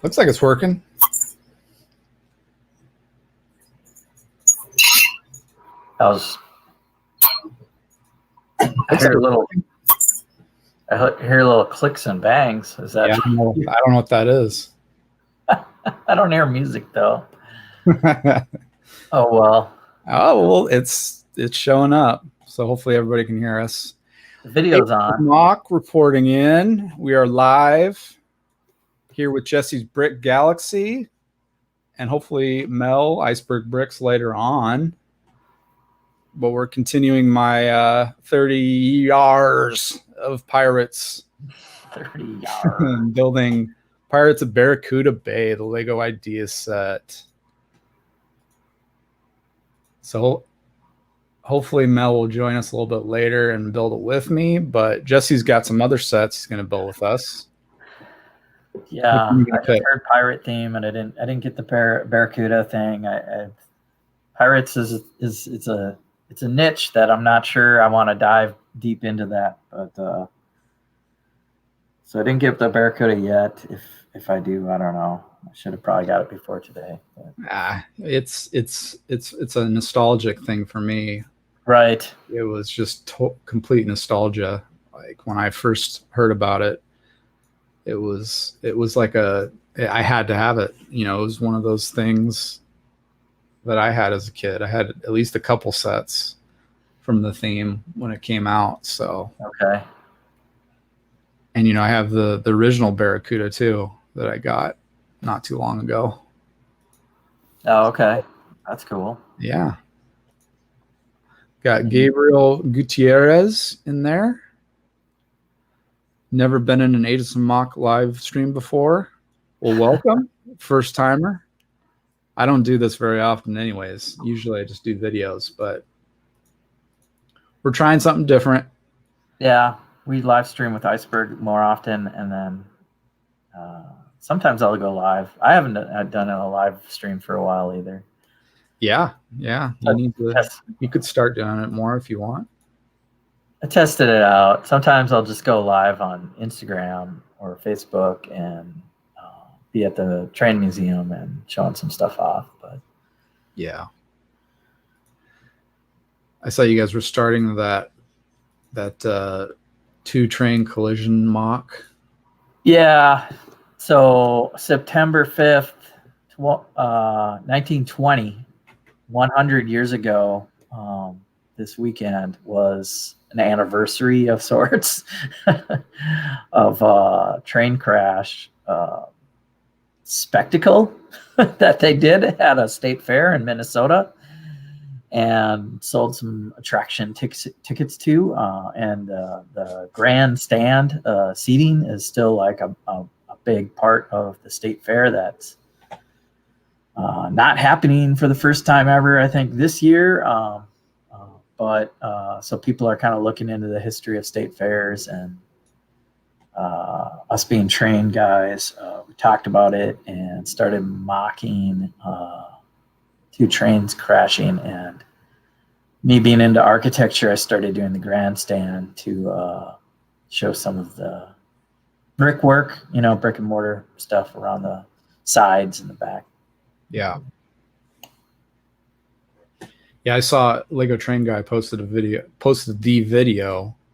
Looks like it's working. I hear little clicks and bangs. Is that? Yeah, I don't know what that is. I don't hear music though. Oh well. Oh well, it's showing up. So hopefully everybody can hear us. The video's on. Mock reporting in. We are live here with Jesse's Brick Galaxy, and hopefully Mel Iceberg Bricks later on. But we're continuing my 30 years of pirates. 30 years. Building Pirates of Barracuda Bay, the Lego idea set. So hopefully Mel will join us a little bit later and build it with me. But Jesse's got some other sets he's going to build with us. Yeah, I just heard pirate theme, and I didn't get the Barracuda thing. Pirates it's a niche that I'm not sure I want to dive deep into that, but so I didn't get the Barracuda yet. If I do, I don't know. I should have probably got it before today. It's a nostalgic thing for me. Right. It was just complete nostalgia. Like when I first heard about it, it was like I had to have it. You know, it was one of those things that I had as a kid. I had at least a couple sets from the theme when it came out. So okay. And you know, I have the original Barracuda too that I got not too long ago. Oh, okay. That's cool. Yeah. Got Gabriel Gutierrez in there. Never been in an Addison Mock live stream before. Well, welcome. First timer. I don't do this very often anyways. Usually I just do videos, but we're trying something different. Yeah, we live stream with Iceberg more often, and then sometimes I'll go live. I haven't done a live stream for a while either. Yeah. You could start doing it more if you want. I tested it out. Sometimes I'll just go live on Instagram or Facebook and be at the train museum and showing some stuff off. But yeah, I saw you guys were starting that 2-train collision mock. Yeah. So September 5th, 1920, 100 years ago, this weekend was an anniversary of sorts of a train crash spectacle that they did at a state fair in Minnesota and sold some attraction tickets to. And the grandstand seating is still like a big part of the state fair that's not happening for the first time ever, I think, this year. But so people are kind of looking into the history of state fairs, and us being train guys, we talked about it and started mocking 2 trains crashing. And me being into architecture, I started doing the grandstand to show some of the brickwork, you know, brick and mortar stuff around the sides and the back. Yeah. Yeah, I saw Lego Train Guy posted the video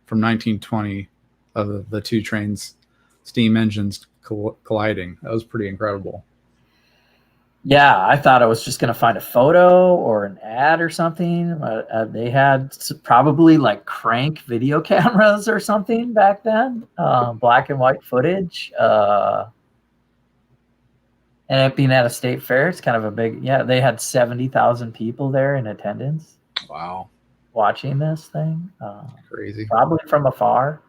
from 1920 of the 2 trains, steam engines colliding. That was pretty incredible. Yeah, I thought I was just going to find a photo or an ad or something. They had probably like crank video cameras or something back then, black and white footage. And it being at a state fair, it's kind of a big, they had 70,000 people there in attendance. Wow. Watching this thing. Crazy. Probably from afar.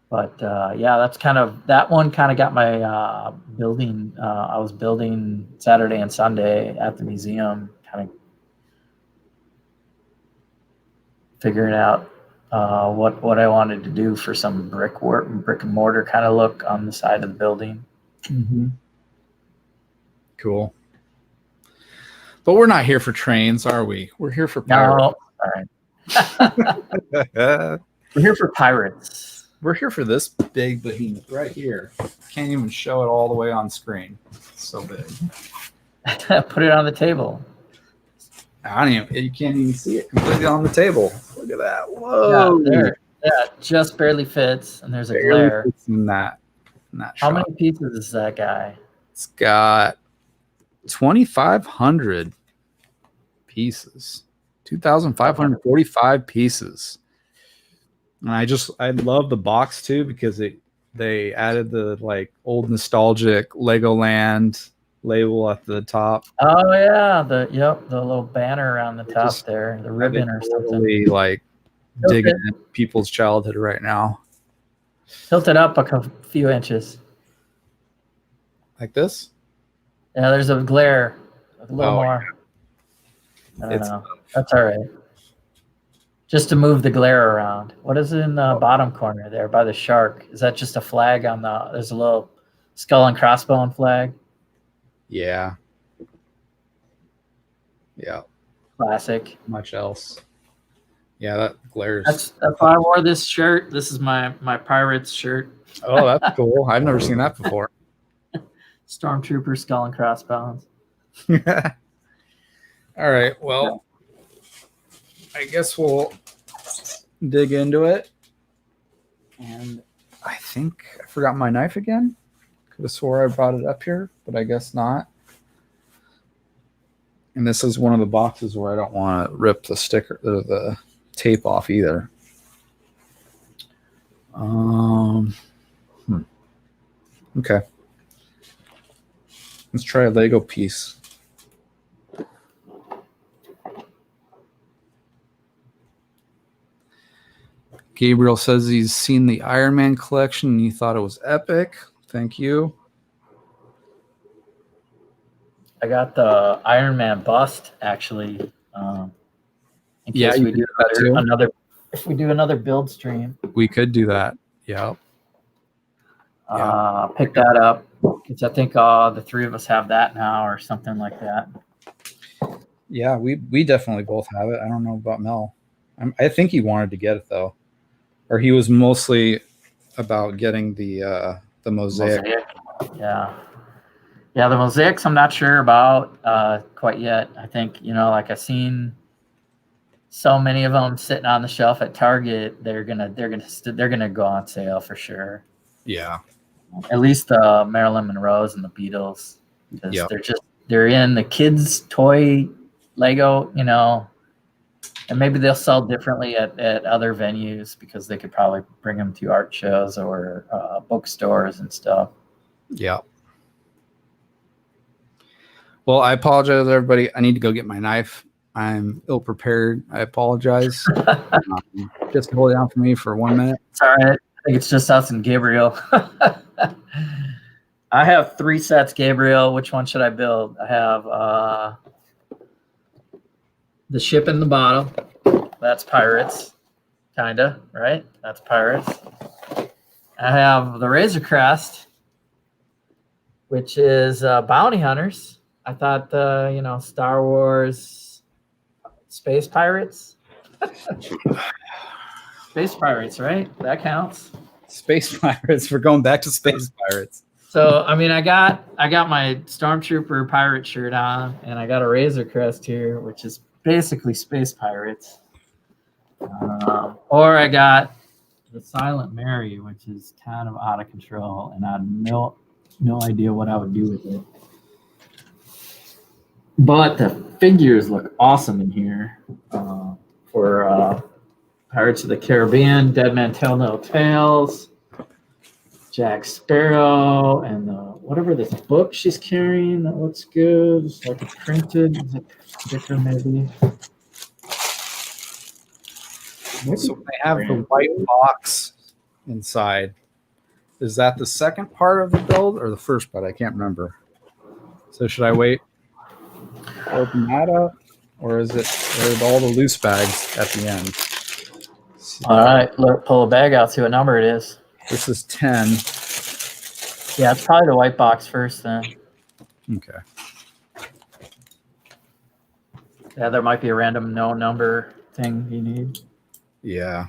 But that's that one kind of got my building. I was building Saturday and Sunday at the museum, kind of figuring out what I wanted to do for some brick and mortar kind of look on the side of the building. Mm-hmm. Cool. But we're not here for trains, are we? We're here for pirates. No. All right. We're here for pirates. We're here for this big behemoth right here. Can't even show it all the way on screen. It's so big. Put it on the table. You can't even see it completely on the table. Look at that. Whoa. Yeah, there. Yeah, just barely fits, and there's a Barely glare. fits in that How shot. many pieces is that guy? It's got 2,500 pieces. 2,545 pieces. And I love the box too because they added the like old nostalgic Legoland label at the top. Oh yeah, the little banner around the top there, the ribbon or totally something. Like digging at people's childhood right now. Tilt it up a few inches. Like this? Yeah, there's a glare. A little more. Yeah. I don't know. That's all right. Just to move the glare around. What is in the bottom corner there by the shark? Is that just a flag on the? There's a little skull and crossbone flag. Yeah. Yeah. Classic. Much else. Yeah, that glares. That's why I wore this shirt. This is my Pirates shirt. Oh, that's cool. I've never seen that before. Stormtrooper skull and crossbones. All right. Well, I guess we'll dig into it. And I think I forgot my knife again. Could have swore I brought it up here, but I guess not. And this is one of the boxes where I don't want to rip the sticker or the tape off either. Okay. Let's try a Lego piece. Gabriel says he's seen the Iron Man collection and he thought it was epic. Thank you. I got the Iron Man bust actually. In case we do if we do another build stream, we could do that. Yeah. Pick that up because I think the three of us have that now or something like that. Yeah, we definitely both have it. I don't know about Mel. I think he wanted to get it though, or he was mostly about getting the mosaic. Yeah, the mosaics I'm not sure about quite yet. I think like I've seen so many of them sitting on the shelf at Target. They're gonna go on sale for sure. Yeah, at least the Marilyn Monroe's and the Beatles, because they're in the kids' toy Lego, and maybe they'll sell differently at other venues because they could probably bring them to art shows or bookstores and stuff. Yeah. Well, I apologize, everybody. I need to go get my knife. I'm ill prepared. I apologize. Just hold it down for me for 1 minute. It's all right. I think it's just us and Gabriel. I have 3 sets, Gabriel. Which one should I build? I have the ship in the bottle. That's Pirates. Kinda, right? That's Pirates. I have the Razor Crest, which is Bounty Hunters. I thought Star Wars Space Pirates. Space Pirates, right? That counts. Space Pirates. We're going back to Space Pirates. So I mean, I got my Stormtrooper pirate shirt on, and I got a Razor Crest here, which is basically Space Pirates. Or I got the Silent Mary, which is kind of out of control, and I have no idea what I would do with it. But the figures look awesome in here for Pirates of the Caribbean, Dead Man Tell No Tales, Jack Sparrow, and whatever this book she's carrying that looks good. It's like a printed sticker, maybe. So they have the white box inside. Is that the second part of the build or the first part? I can't remember. So should I wait? Open that up, or is it all the loose bags at the end? All right, pull a bag out, see what number it is. This is 10. Yeah, it's probably the white box first then. Okay. Yeah, there might be a random no number thing you need. Yeah.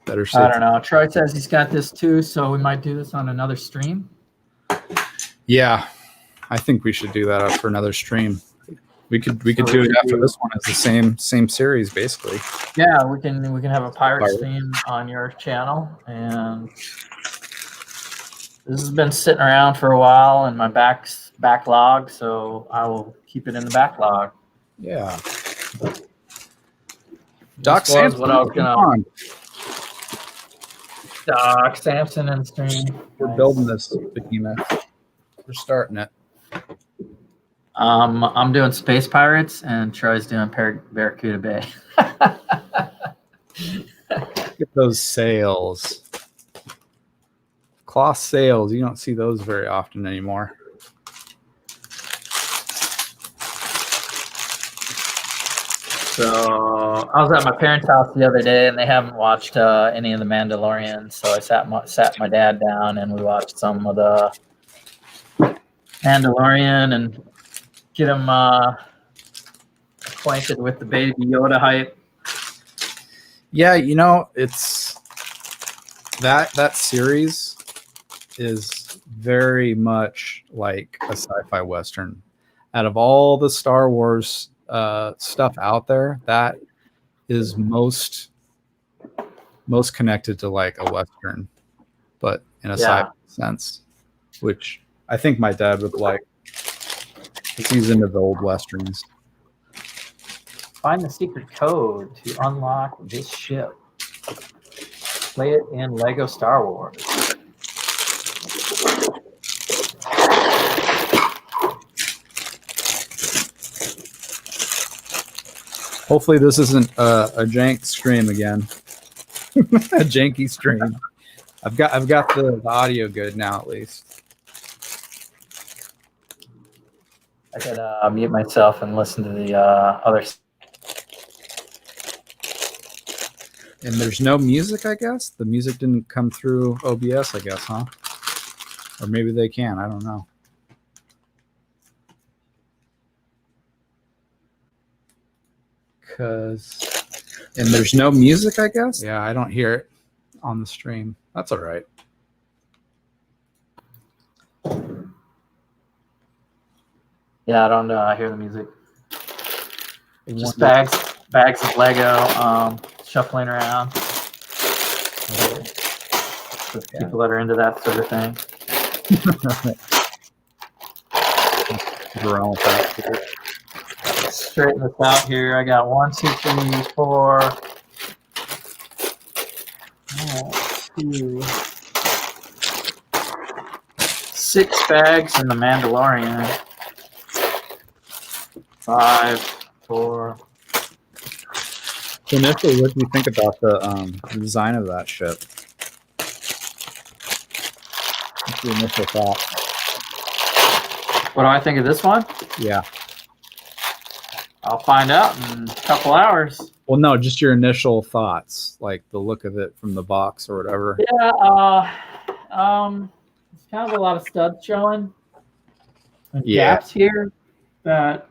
Better I safe. don't know. Troy says he's got this too, so we might do this on another stream. Yeah, I think we should do that for another stream. We could do it after this one. It's the same series basically. Yeah, we can have a pirate stream on your channel, and this has been sitting around for a while in my backlog, so I will keep it in the backlog. Yeah. Doc Sampson, what I was gonna. Doc Sampson and stream. We're building this behemoth. We're starting it. I'm doing Space Pirates, and Troy's doing Barracuda Bay. Look at those sails. Cloth sails. You don't see those very often anymore. So I was at my parents' house the other day, and they haven't watched any of the Mandalorian. So I sat my dad down, and we watched some of the Mandalorian and get him acquainted with the Baby Yoda hype. Yeah, you know, it's that series is very much like a sci-fi western. Out of all the Star Wars stuff out there, that is most connected to like a western, but in a sci-fi sense, which I think my dad would like. He's into the old westerns. Find the secret code to unlock this ship. Play it in Lego Star Wars. Hopefully this isn't a jank stream again. A janky stream. I've got the audio good now at least. I could mute myself and listen to the other. And there's no music, I guess? The music didn't come through OBS, I guess, huh? Or maybe they can. I don't know. And there's no music, I guess? Yeah, I don't hear it on the stream. That's all right. Yeah, I don't hear the music. Just bags of Lego shuffling around. With people that are into that sort of thing. Straighten this out here. I got 1, 2, 3, 4. 2, 6 bags in the Mandalorian. 5, 4. So initially, what do you think about the design of that ship? What's your initial thought? What do I think of this one? Yeah. I'll find out in a couple hours. Well, no, just your initial thoughts, like the look of it from the box or whatever. Yeah, it's kind of a lot of studs showing. And gaps here that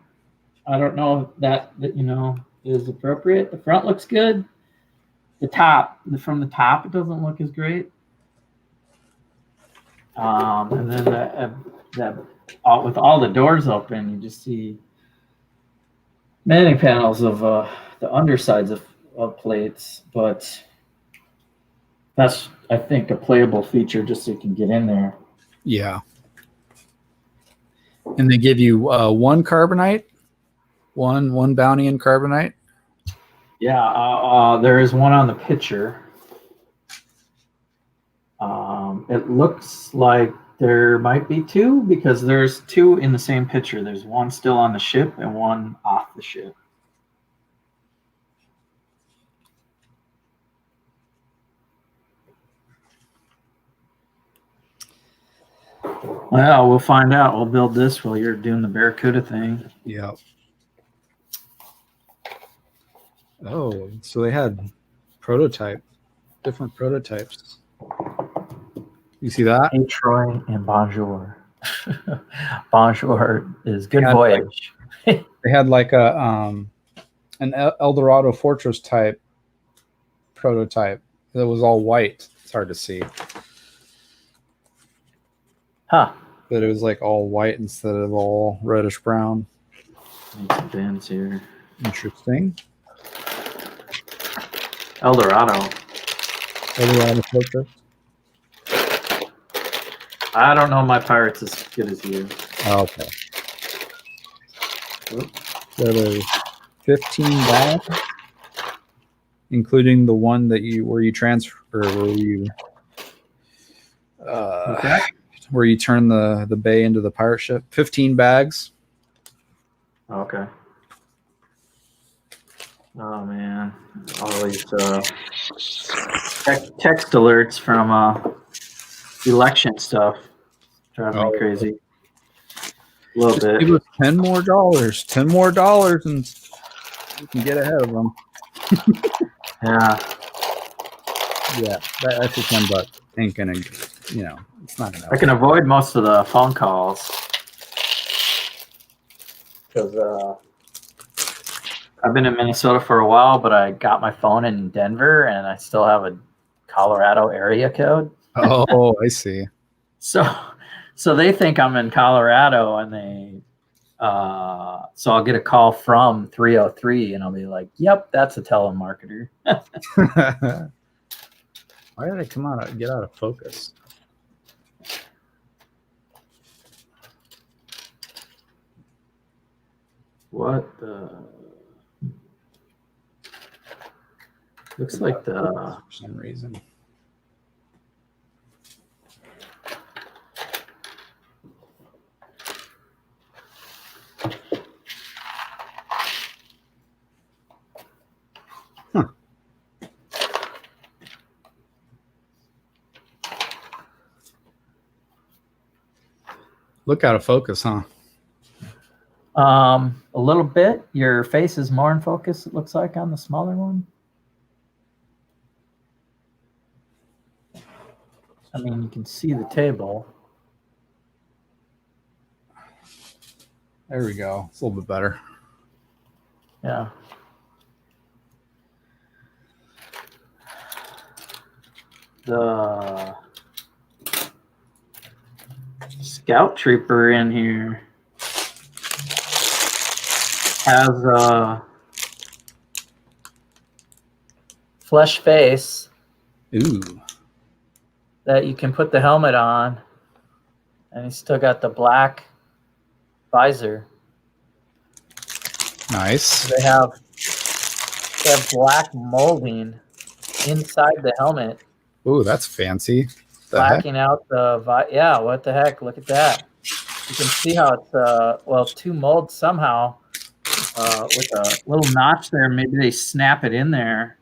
I don't know that you know is appropriate. The front looks good. The top, from the top, it doesn't look as great. And then with all the doors open, you just see many panels of the undersides of plates, but that's, I think, a playable feature just so you can get in there. Yeah. And they give you one carbonite, one bounty in carbonite. Yeah, there is one on the picture. It looks like there might be 2 because there's 2 in the same picture. There's one still on the ship and one off the ship. Well, we'll find out. We'll build this while you're doing the Barracuda thing. Yeah. Oh, so they had different prototypes. You see that? Hey, Troy, and bonjour. Bonjour is good voyage. They had like an El Dorado Fortress type prototype, It was all white. It's hard to see. Huh. But it was like all white instead of all reddish brown. Need some bins here. Interesting. Eldorado. Eldorado focus. I don't know my pirates as good as you. Oh, okay. So there's 15 bags, including the one that where you transfer, where you turn the bay into the pirate ship. 15 bags. Okay. Oh man, all these text alerts from election stuff driving me crazy. A little Just bit. give us $10 more. $10 more, and you can get ahead of them. Yeah. Yeah, that's just $10. Ain't gonna, it's not gonna. I can avoid most of the phone calls because I've been in Minnesota for a while, but I got my phone in Denver and I still have a Colorado area code. Oh, I see. So they think I'm in Colorado, and so I'll get a call from 303, and I'll be like, "Yep, that's a telemarketer." Why did I get out of focus? What the? Looks like For some reason. Huh. Look out of focus, huh? A little bit. Your face is more in focus, it looks like, on the smaller one. I mean, you can see the table. There we go. It's a little bit better. Yeah. The scout trooper in here has a flesh face. Ooh. That you can put the helmet on, and he's still got the black visor. Nice. They have black molding inside the helmet. Ooh, that's fancy. Blacking out the yeah, what the heck? Look at that. You can see how it's two molds somehow with a little notch there. Maybe they snap it in there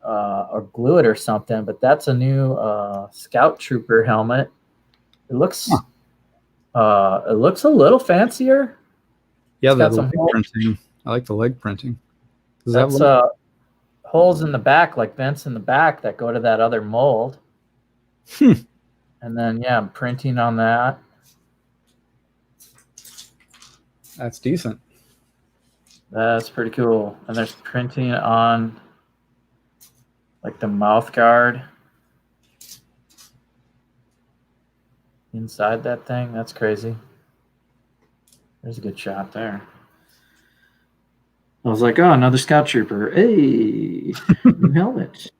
or glue it or something. But that's a new Scout Trooper helmet. It looks a little fancier. Yeah, the leg printing. I like the leg printing. That's holes in the back, like vents in the back that go to that other mold. And then, yeah, I'm printing on that. That's decent. That's pretty cool. And there's printing on like the mouth guard inside that thing. That's crazy. There's a good shot there. I was like, oh, another Scout Trooper. Hey, new helmet.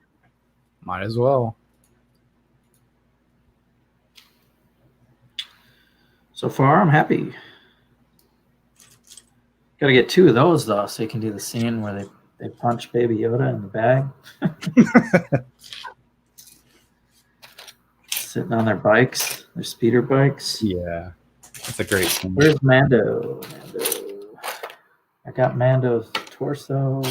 Might as well. So far, I'm happy. Got to get 2 of those, though, so you can do the scene where they punch Baby Yoda in the bag. Sitting on their bikes, their speeder bikes. Yeah, that's a great scene. Where's Mando? I got Mando's torso.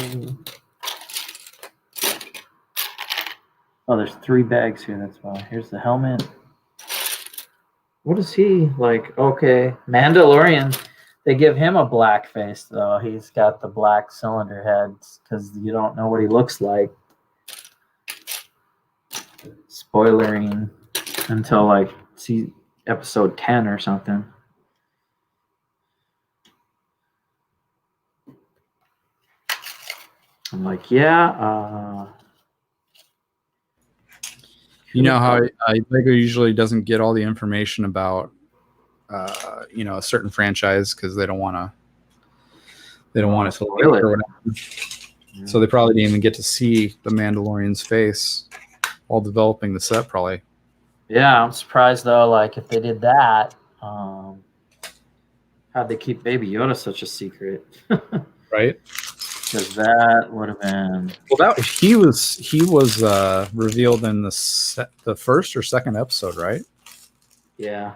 Oh, there's 3 bags here. That's why. Here's the helmet. What is he like? Okay, Mandalorian. They give him a black face, though. He's got the black cylinder heads because you don't know what he looks like. Spoilering until like see episode 10 or something. I'm like, yeah, You know how Lego usually doesn't get all the information about, a certain franchise because they don't want to. They don't want it to leak or whatever. Yeah. So they probably didn't even get to see the Mandalorian's face while developing the set, probably. Yeah, I'm surprised though. Like if they did that, how'd they keep Baby Yoda such a secret? Right. Because that would have been. Well, he was revealed in the first or second episode, right? Yeah.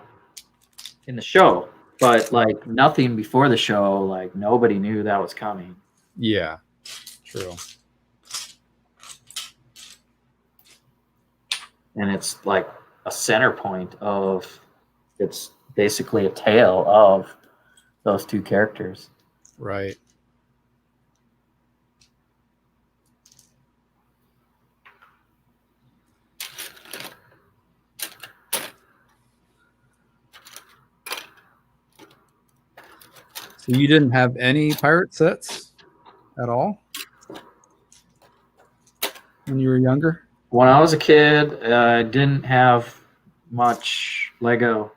In the show, but like nothing before the show, like nobody knew that was coming. Yeah, true. And it's like a center point of, it's basically a tale of those two characters. Right. So you didn't have any pirate sets at all when you were younger? When I was a kid, I didn't have much Lego.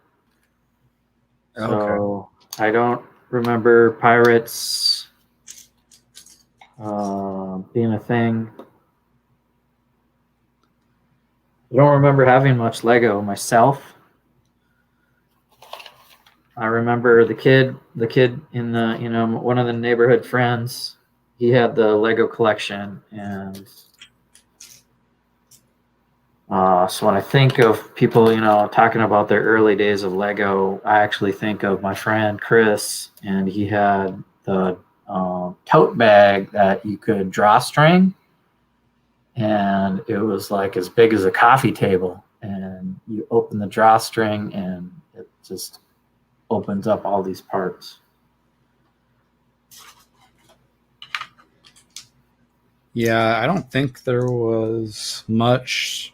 So I don't remember pirates being a thing. I don't remember having much Lego myself. I remember the kid in the, one of the neighborhood friends, he had the Lego collection. And so when I think of people, talking about their early days of Lego, I actually think of my friend Chris, and he had the tote bag that you could drawstring. And it was like as big as a coffee table. And you open the drawstring and it just opens up all these parts. Yeah, I don't think there was much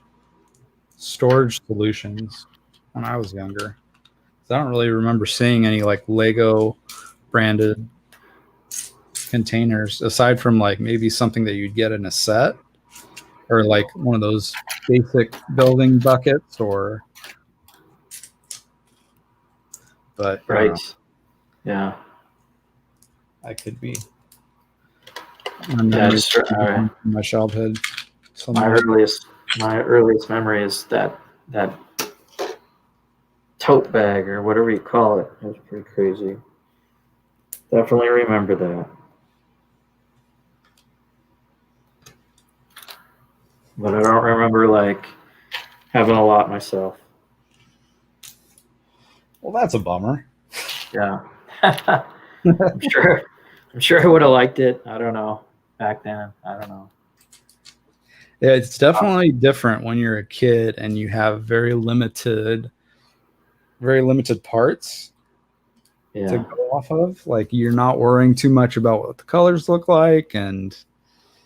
storage solutions when I was younger. I don't really remember seeing any like Lego branded containers aside from like maybe something that you'd get in a set or like one of those basic building buckets or. But right. Yeah. I could be. My childhood. My earliest memory is that tote bag or whatever you call it. It was pretty crazy. Definitely remember that. But I don't remember like having a lot myself. Well, that's a bummer. Yeah. I'm sure I would have liked it. I don't know. Back then, I don't know. Yeah, it's definitely different when you're a kid and you have very limited parts to go off of. Like you're not worrying too much about what the colors look like, and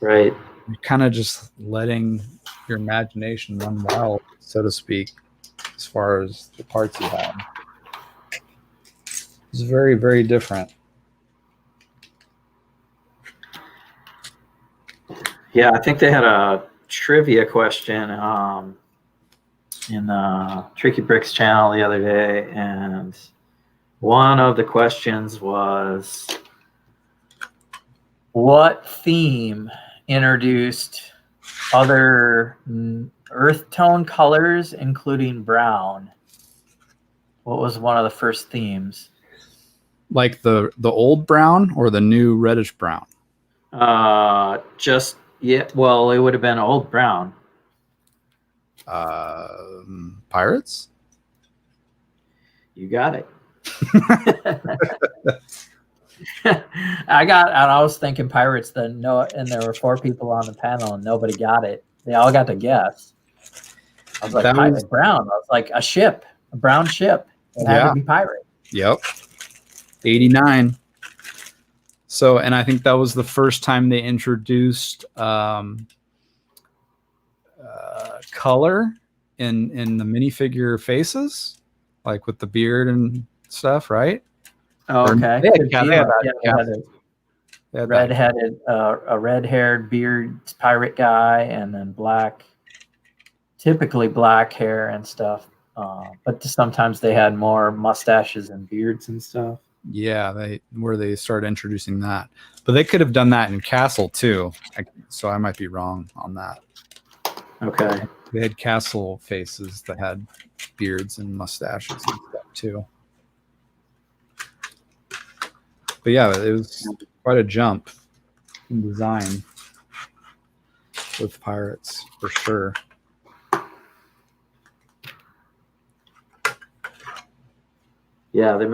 right. You're kind of just letting your imagination run wild, so to speak, as far as the parts you have. It's very, very different. Yeah, I think they had a trivia question in the Tricky Bricks channel the other day, and one of the questions was, what theme introduced other earth tone colors, including brown? What was one of the first themes? Like the old brown or the new reddish brown? Well, it would have been old brown. Pirates? You got it. I was thinking pirates then. No, and there were 4 people on the panel and nobody got it. They all got to guess. I was like, brown. I was like, a brown ship. It had to be pirate. Yep. 89. So, and I think that was the first time they introduced color in the minifigure faces, like with the beard and stuff, right? Oh, okay. A red-haired beard pirate guy, and then black typically black hair and stuff. But sometimes they had more mustaches and beards and stuff. Yeah, they started introducing that, but they could have done that in Castle too. So I might be wrong on that. Okay. They had Castle faces that had beards and mustaches and stuff too. But yeah, it was quite a jump in design with pirates for sure. Yeah, they're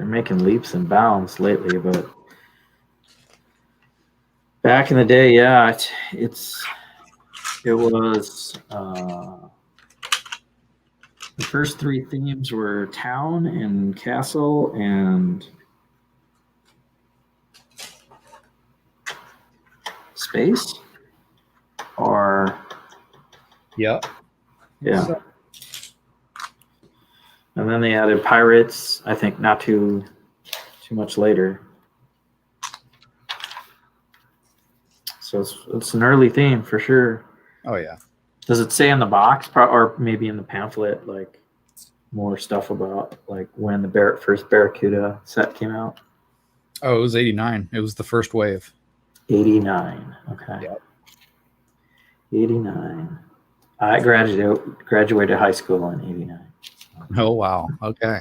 making leaps and bounds lately, but back in the day, yeah, it was the first three themes were town and castle and space, or Yep. yeah. So, And then they added pirates, I think not too much later. So it's an early theme for sure. oh yeah. Does it say in the box, or maybe in the pamphlet, like more stuff about like when the first Barracuda set came out? Oh, it was 89. It was the first wave. 89. Okay. Yep. 89. I graduated high school in 89. Oh wow. Okay.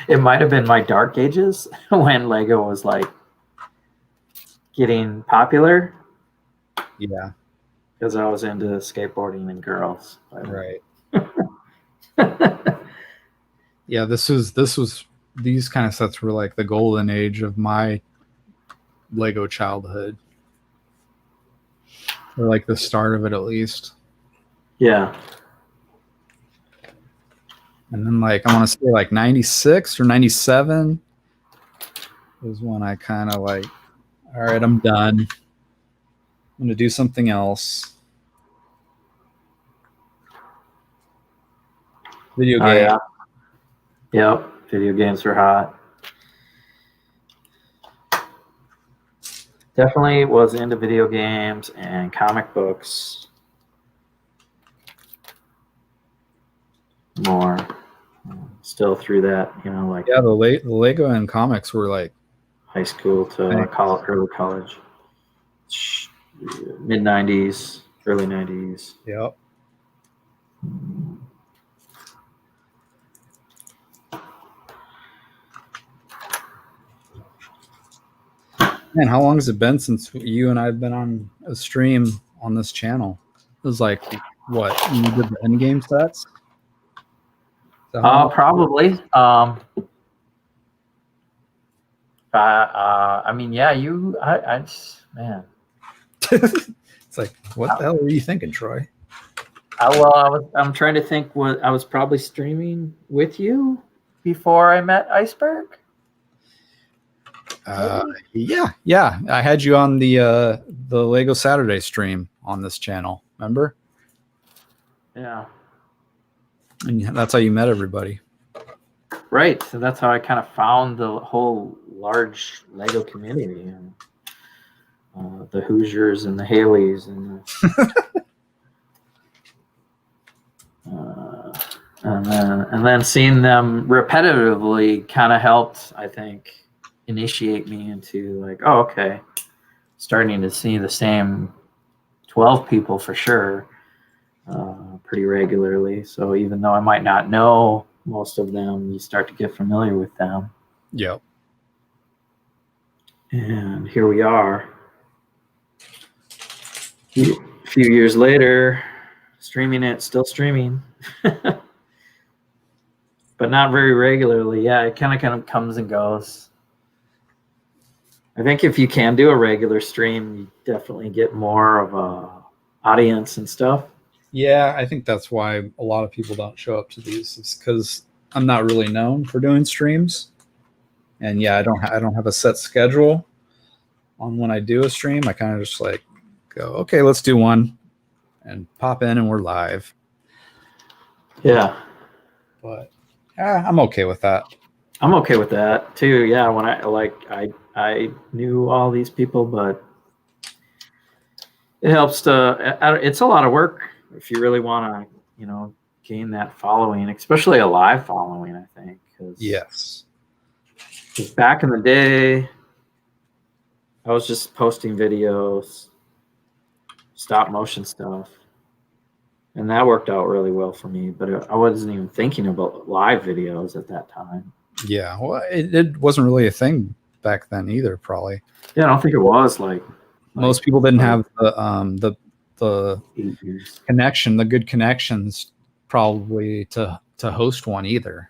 It might have been my dark ages when Lego was like getting popular. Yeah. Because I was into skateboarding and girls. Right. Yeah, these kind of sets were like the golden age of my Lego childhood. Or like the start of it at least. Yeah. And then like I want to say like 96 or 97 was when I kind of like, all right, I'm done. I'm gonna do something else. Video game. Oh, yeah. Yep. Video games were hot. Definitely was into video games and comic books more. Still through that, like Yeah, the Lego and comics were like high school to early college. Mid 90s, early 90s. yep. Man, how long has it been since you and I have been on a stream on this channel? It was like, what, you did the end game sets? Probably. I mean, yeah, man. It's like, what the hell were you thinking, Troy? I'm trying to think what I was probably streaming with you before I met Iceberg. Yeah. I had you on the Lego Saturday stream on this channel. Remember? Yeah. And that's how you met everybody. Right. So that's how I kind of found the whole large Lego community, and the Hoosiers and the Haleys and and then seeing them repetitively kind of helped, I think, initiate me into like, oh, okay, starting to see the same 12 people for sure, pretty regularly. So even though I might not know most of them, you start to get familiar with them. Yep. And here we are, a few years later, still streaming, but not very regularly. Yeah, it kind of comes and goes. I think if you can do a regular stream, you definitely get more of a audience and stuff. Yeah, I think that's why a lot of people don't show up to these, is because I'm not really known for doing streams. And yeah, I don't have a set schedule on when I do a stream. I kind of just like go, okay, let's do one, and pop in and we're live. Yeah. But I'm okay with that. I'm okay with that too. Yeah, when I knew all these people, but it helps to. It's a lot of work if you really want to, gain that following, especially a live following, I think. Yes. Because back in the day, I was just posting videos, stop motion stuff, and that worked out really well for me. But I wasn't even thinking about live videos at that time. Yeah. Well, it wasn't really a thing back then either, probably. Yeah, I don't think it was like most people didn't have the 8 years. connection, the good connections, probably to host one either.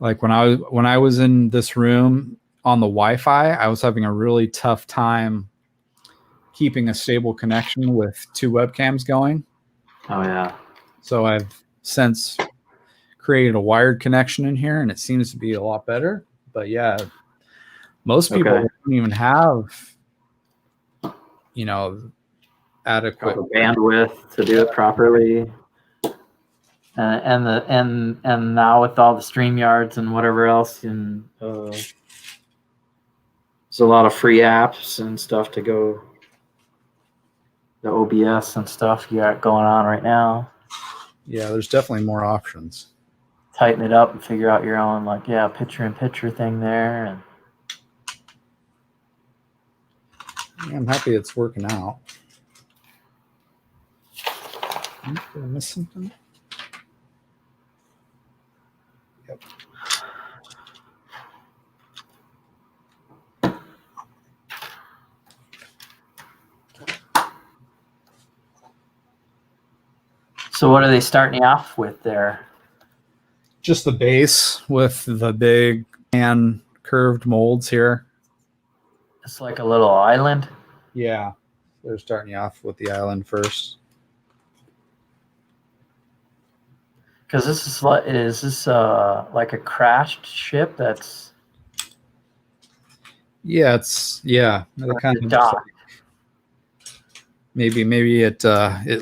Like when I was in this room on the Wi-Fi, I was having a really tough time keeping a stable connection with 2 webcams going. Oh yeah. So I've since created a wired connection in here, and it seems to be a lot better. But yeah, most people don't even have, adequate bandwidth to do it properly. And now with all the StreamYards and whatever else, and there's a lot of free apps and stuff to go. The OBS and stuff you got going on right now. Yeah, there's definitely more options. Tighten it up and figure out your own picture-in-picture thing there. And yeah, I'm happy it's working out. Did I miss something? Yep. So what are they starting you off with there? Just the base with the big and curved molds here. It's like a little island. Yeah, they're starting you off with the island first. Because is this like a crashed ship that's? Yeah, they're kind of dock. like, maybe it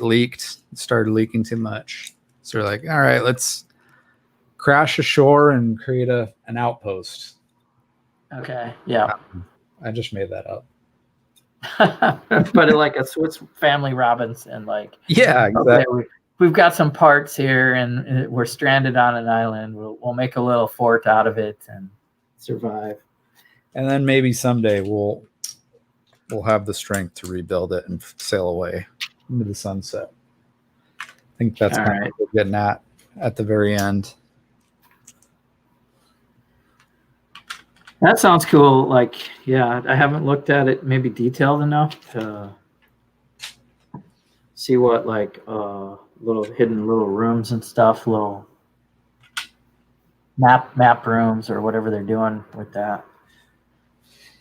leaked. It started leaking too much. So they're like, all right, let's crash ashore and create an outpost. Okay. Yeah. I just made that up. But like a Swiss Family Robinson, like. Yeah, exactly. Okay, we've got some parts here, and we're stranded on an island. We'll make a little fort out of it and survive. And then maybe someday we'll have the strength to rebuild it and sail away into the sunset. I think that's kind of what we're getting at the very end. That sounds cool. Like, yeah, I haven't looked at it maybe detailed enough to see what little hidden little rooms and stuff, little map rooms or whatever they're doing with that.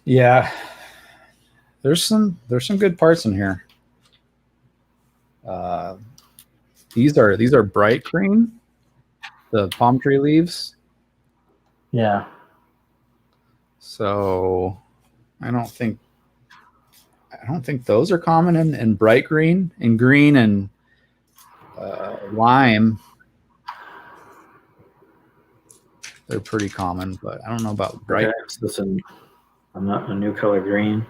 Yeah, there's some good parts in here. These are bright green, the palm tree leaves. Yeah. So I don't think those are common in bright green. In green and lime, they're pretty common, but I don't know about bright. Okay. So this is a new color green.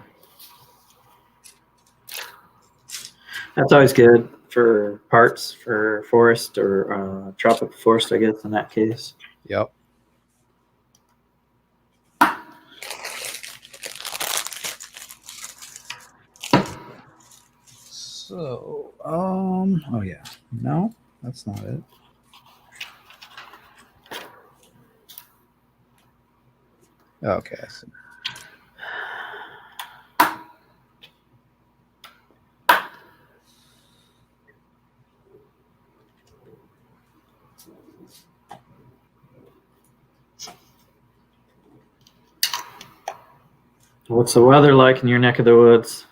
That's always good for parts for forest or tropical forest, I guess, in that case. Yep. So, oh yeah, no, that's not it. Okay, I see. What's the weather like in your neck of the woods?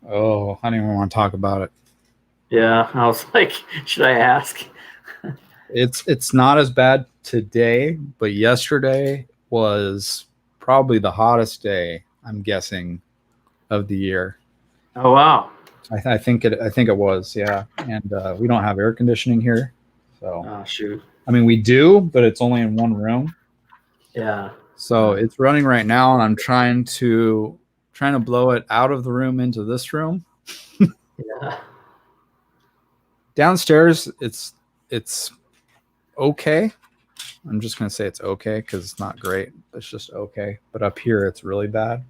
Oh, I don't even want to talk about it. Yeah, I was like, should I ask? It's not as bad today, but yesterday was probably the hottest day, I'm guessing, of the year. Oh wow! I think it was, yeah. And we don't have air conditioning here, so. Oh shoot! I mean, we do, but it's only in one room. Yeah. So it's running right now, and I'm trying to blow it out of the room into this room. Yeah. Downstairs, it's okay. I'm just gonna say it's okay because it's not great. It's just okay. But up here, it's really bad.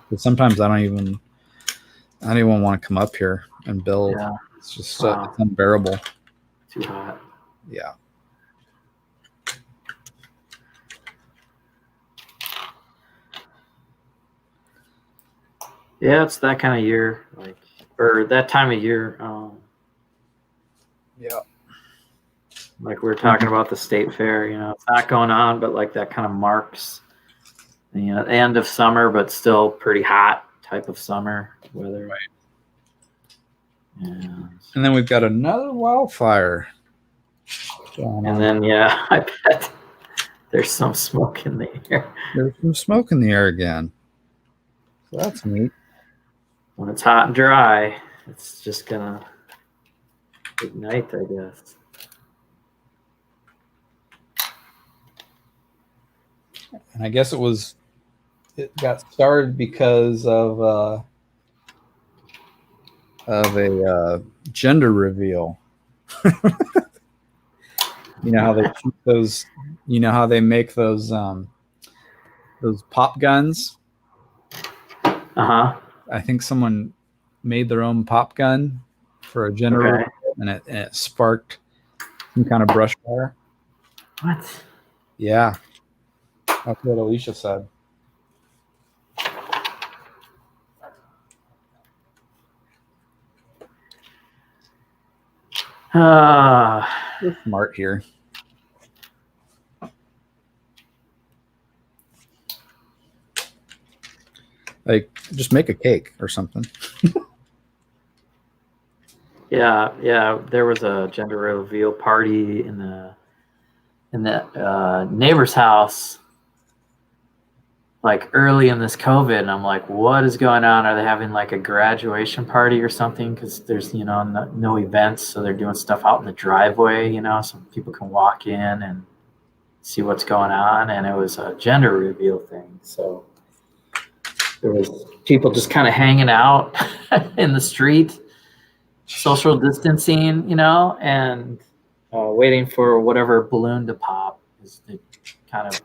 But sometimes I don't even want to come up here and build. Yeah. It's just Wow. it's unbearable. Too hot. Yeah. Yeah, it's that kind of year, or that time of year. Yeah. Like we were talking about the state fair, it's not going on, but like that kind of marks the end of summer, but still pretty hot type of summer weather. Right. Yeah. And then we've got another wildfire. And then, yeah, I bet there's some smoke in the air. There's some smoke in the air again. So that's neat. When it's hot and dry, it's just gonna ignite, I guess. And I guess it got started because of a gender reveal. You know how they shoot those. You know how they make those pop guns. I think someone made their own pop gun for a gender reveal, and it sparked some kind of brush fire. What? Yeah, that's what Alicia said. We're smart here. Like, just make a cake or something. Yeah. There was a gender reveal party in the neighbor's house, like early in this COVID, and I'm like, what is going on? Are they having like a graduation party or something? Because there's no events, so they're doing stuff out in the driveway, so people can walk in and see what's going on. And it was a gender reveal thing, so there was people just kind of hanging out in the street, social distancing, and waiting for whatever balloon to pop is the kind of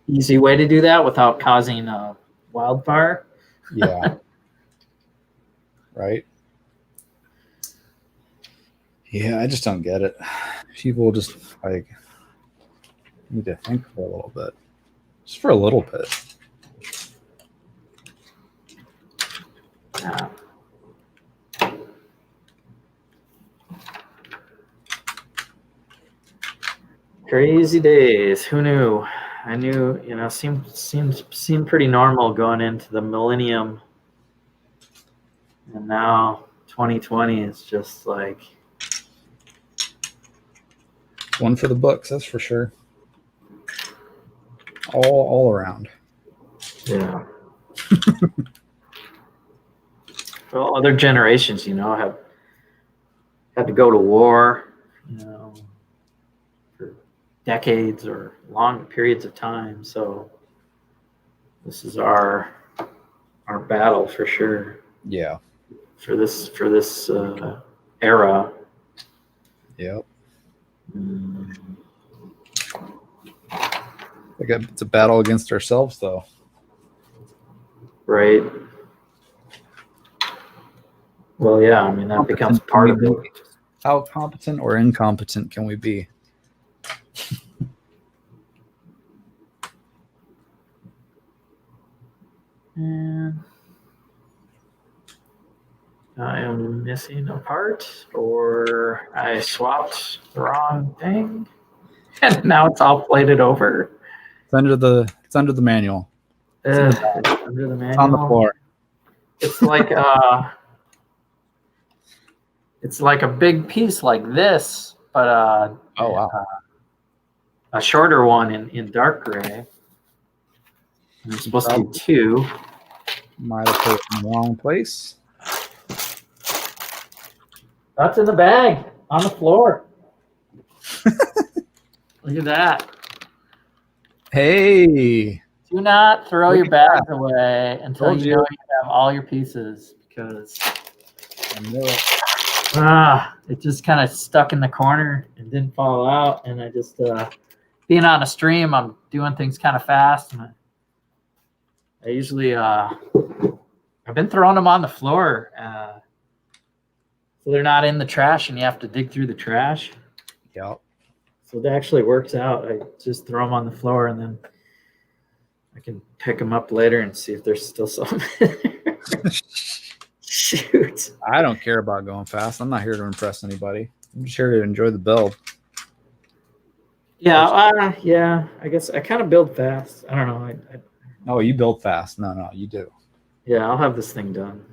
easy way to do that without causing a wildfire. Yeah. Right. Yeah, I just don't get it. People just need to think for a little bit. Just for a little bit. Yeah. Crazy days. Who knew? I knew, seemed pretty normal going into the millennium, and now 2020 is just like one for the books, that's for sure. All around. Yeah. Well, other generations, have had to go to war, for decades or long periods of time. So this is our battle for sure. Yeah. For this era. Yep. It's a battle against ourselves, though. Right. Well, yeah. I mean, that becomes part of it. How competent or incompetent can we be? And I am missing a part, or I swapped the wrong thing, and now it's all plated over. It's under the manual. It's under the manual. It's on the floor. It's like a big piece like this, but oh wow, a shorter one in dark gray. And there's supposed to be two. Might have put it in the wrong place. That's in the bag on the floor. Look at that. Hey. Do not throw your bags away until you know you have all your pieces, because I knew it. It just kind of stuck in the corner and didn't fall out. And I just, being on a stream, I'm doing things kind of fast. And I usually, I've been throwing them on the floor. So they're not in the trash and you have to dig through the trash. Yep. So that actually works out. I just throw them on the floor and then I can pick them up later and see if there's still some. Shoot. I don't care about going fast. I'm not here to impress anybody. I'm just here to enjoy the build. Yeah, yeah. I guess I kind of build fast. I don't know. Oh, you build fast. No, you do. Yeah, I'll have this thing done.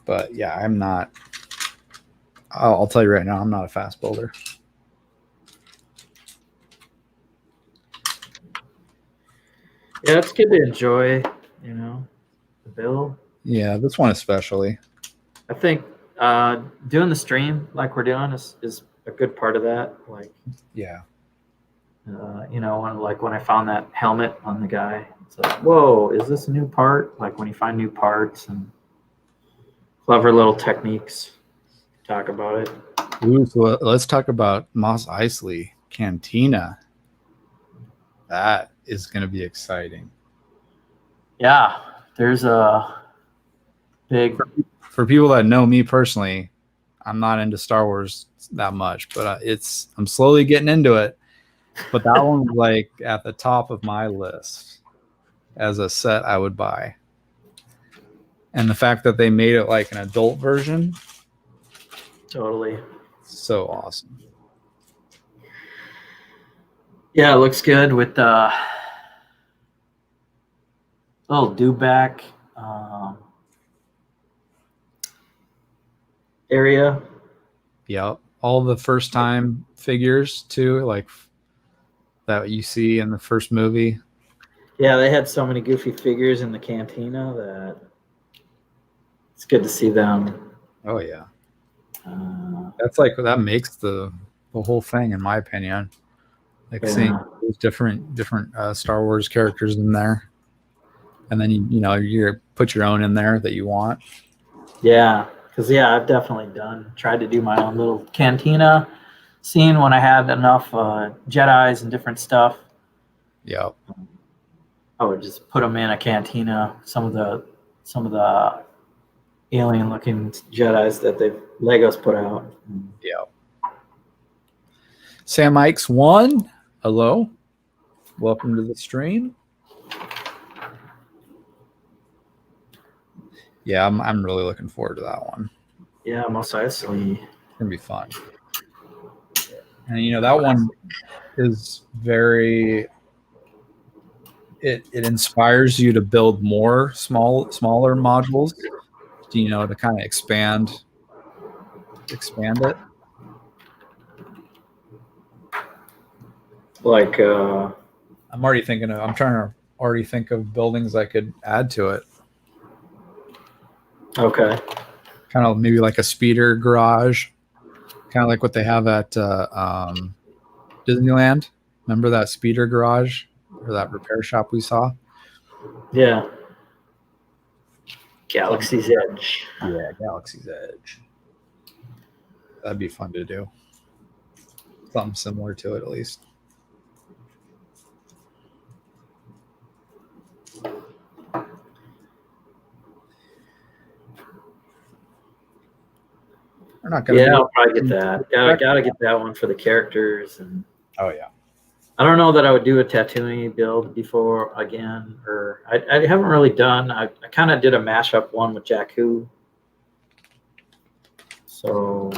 But yeah, I'm not. I'll tell you right now, I'm not a fast builder. Yeah, it's good to enjoy, you know, the build. Yeah, this one especially. I think doing the stream like we're doing is a good part of that. Like, yeah, you know, when I found that helmet on the guy, it's like, whoa, is this a new part? Like when you find new parts and clever little techniques, talk about it. Ooh, so let's talk about Mos Eisley Cantina. That is going to be exciting. Yeah, there's a big. For people that know me personally, I'm not into Star Wars that much, but I'm slowly getting into it. But that one's like at the top of my list as a set I would buy. And the fact that they made it like an adult version. Totally. So awesome. Yeah, it looks good with the little dewback area. Yep. All the first time figures too, like that you see in the first movie. Yeah, they had so many goofy figures in the cantina that it's good to see them. Oh yeah. That's like that makes the whole thing, in my opinion. Like seeing those different Star Wars characters in there, and then you put your own in there that you want. Yeah, because I've definitely tried to do my own little cantina scene when I had enough Jedis and different stuff. Yep. I would just put them in a cantina. Some of the alien-looking Jedis that Legos put out. Yep. Sam Ikes 1. Hello. Welcome to the stream. Yeah, I'm really looking forward to that one. Yeah, Mos Eisley. It's gonna be fun. And that one is very. It inspires you to build more smaller modules. To kind of expand it. Like I'm trying to already think of buildings I could add to it. Okay. Kind of maybe like a speeder garage, kind of like what they have at Disneyland. Remember that speeder garage or that repair shop we saw? Yeah. Galaxy's Edge. Yeah, Galaxy's Edge. That'd be fun to do. Something similar to it, at least. We're not gonna. Yeah, I'll probably get that. Gotta get that one for the characters and. Oh yeah. I don't know that I would do a Tatooine build before again, or I haven't really done. I kind of did a mashup one with Jakku. So,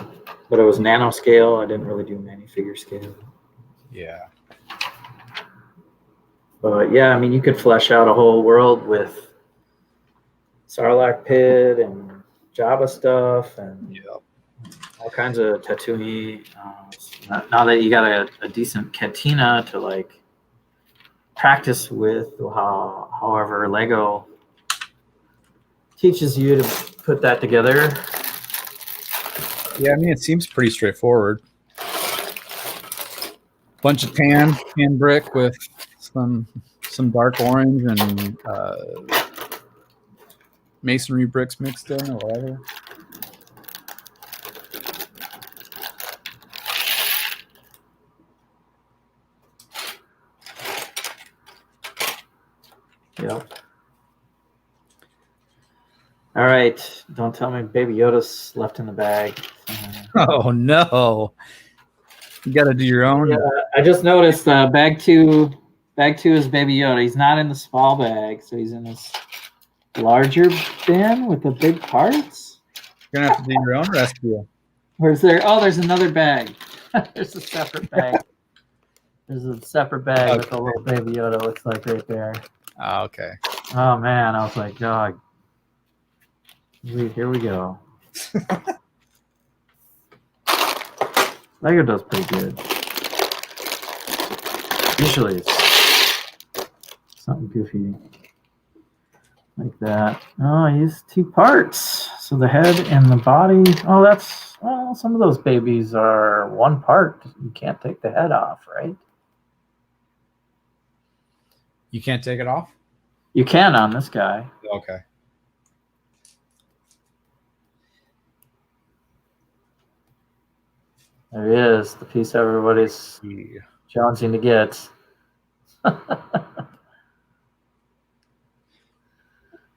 but it was nano scale. I didn't really do minifigure scale. Yeah. But yeah, I mean, you could flesh out a whole world with Sarlacc pit and Jabba stuff and all kinds of Tatooine. Now that you got a decent cantina to like practice with, however Lego teaches you to put that together. Yeah, I mean, it seems pretty straightforward. Bunch of tan brick with some dark orange and masonry bricks mixed in or whatever. Yep. All right. Don't tell me Baby Yoda's left in the bag. Oh no! You got to do your own. Yeah, I just noticed bag two is Baby Yoda. He's not in the small bag, so he's in this larger bin with the big parts. You're gonna have to do your own rescue. Where's there? Oh, there's another bag. There's a separate bag. There's a separate bag with a little Baby Yoda. Looks like right there. Oh, okay. Oh man, I was like, God. Here we go. Lego does pretty good. Usually it's something goofy like that. Oh, I used 2 parts. So the head and the body. Oh, well, some of those babies are 1 part. You can't take the head off, right? You can't take it off? You can on this guy. Okay. There he is, the piece everybody's jonesing to get. I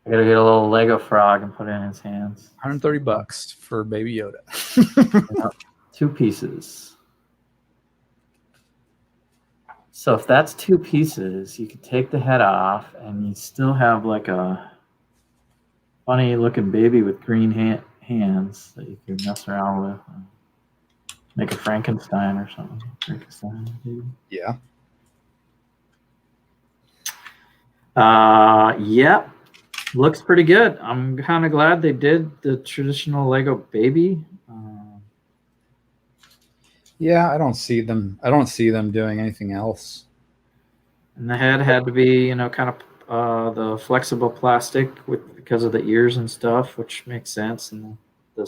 gotta get a little Lego frog and put it in his hands. $130 for Baby Yoda. Yep. 2 pieces. So if that's 2 pieces, you could take the head off and you still have like a funny looking baby with green hands that you can mess around with. Make a Frankenstein or something. Frankenstein, dude. Yeah. Yep. Looks pretty good. I'm kind of glad they did the traditional Lego baby. Yeah, I don't see them doing anything else. And the head had to be, kind of the flexible plastic because of the ears and stuff, which makes sense. And the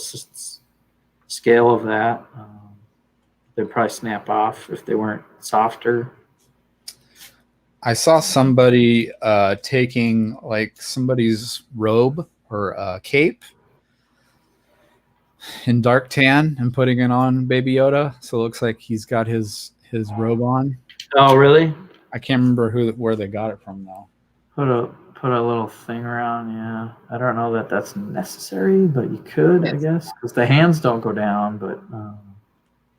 scale of that, they'd probably snap off if they weren't softer. I saw somebody taking like somebody's robe or cape in dark tan and putting it on Baby Yoda, so it looks like he's got his robe on. Oh, really? I can't remember where they got it from though. Put a little thing around. Yeah, I don't know that that's necessary, but you could, I guess, because the hands don't go down. But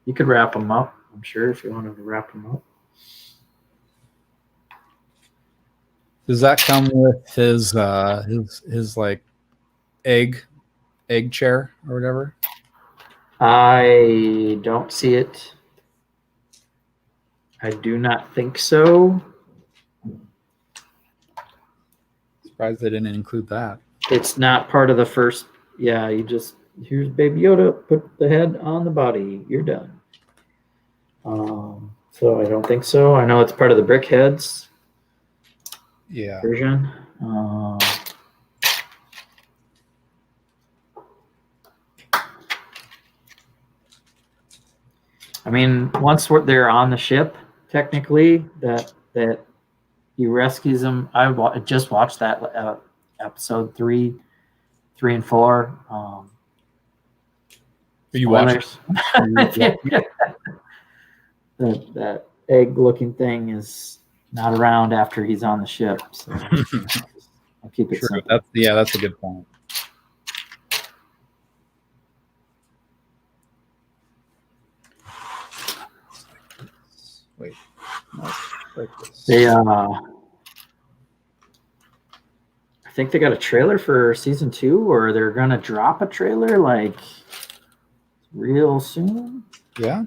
you could wrap them up. I'm sure if you wanted to wrap them up. Does that come with his like egg chair or whatever? I don't see it. I do not think so. Surprised they didn't include that. It's not part of the first. Yeah, here's Baby Yoda. Put the head on the body. You're done. So I don't think so. I know it's part of the BrickHeadz version. I mean, once they're on the ship, technically, that he rescues them. I just watched that episode 3 and 4. You watched? That egg-looking thing is not around after he's on the ship. So I'll keep it simple. That's a good point. Wait, no, like this. They I think they got a trailer for season 2, or they're gonna drop a trailer like real soon. Yeah.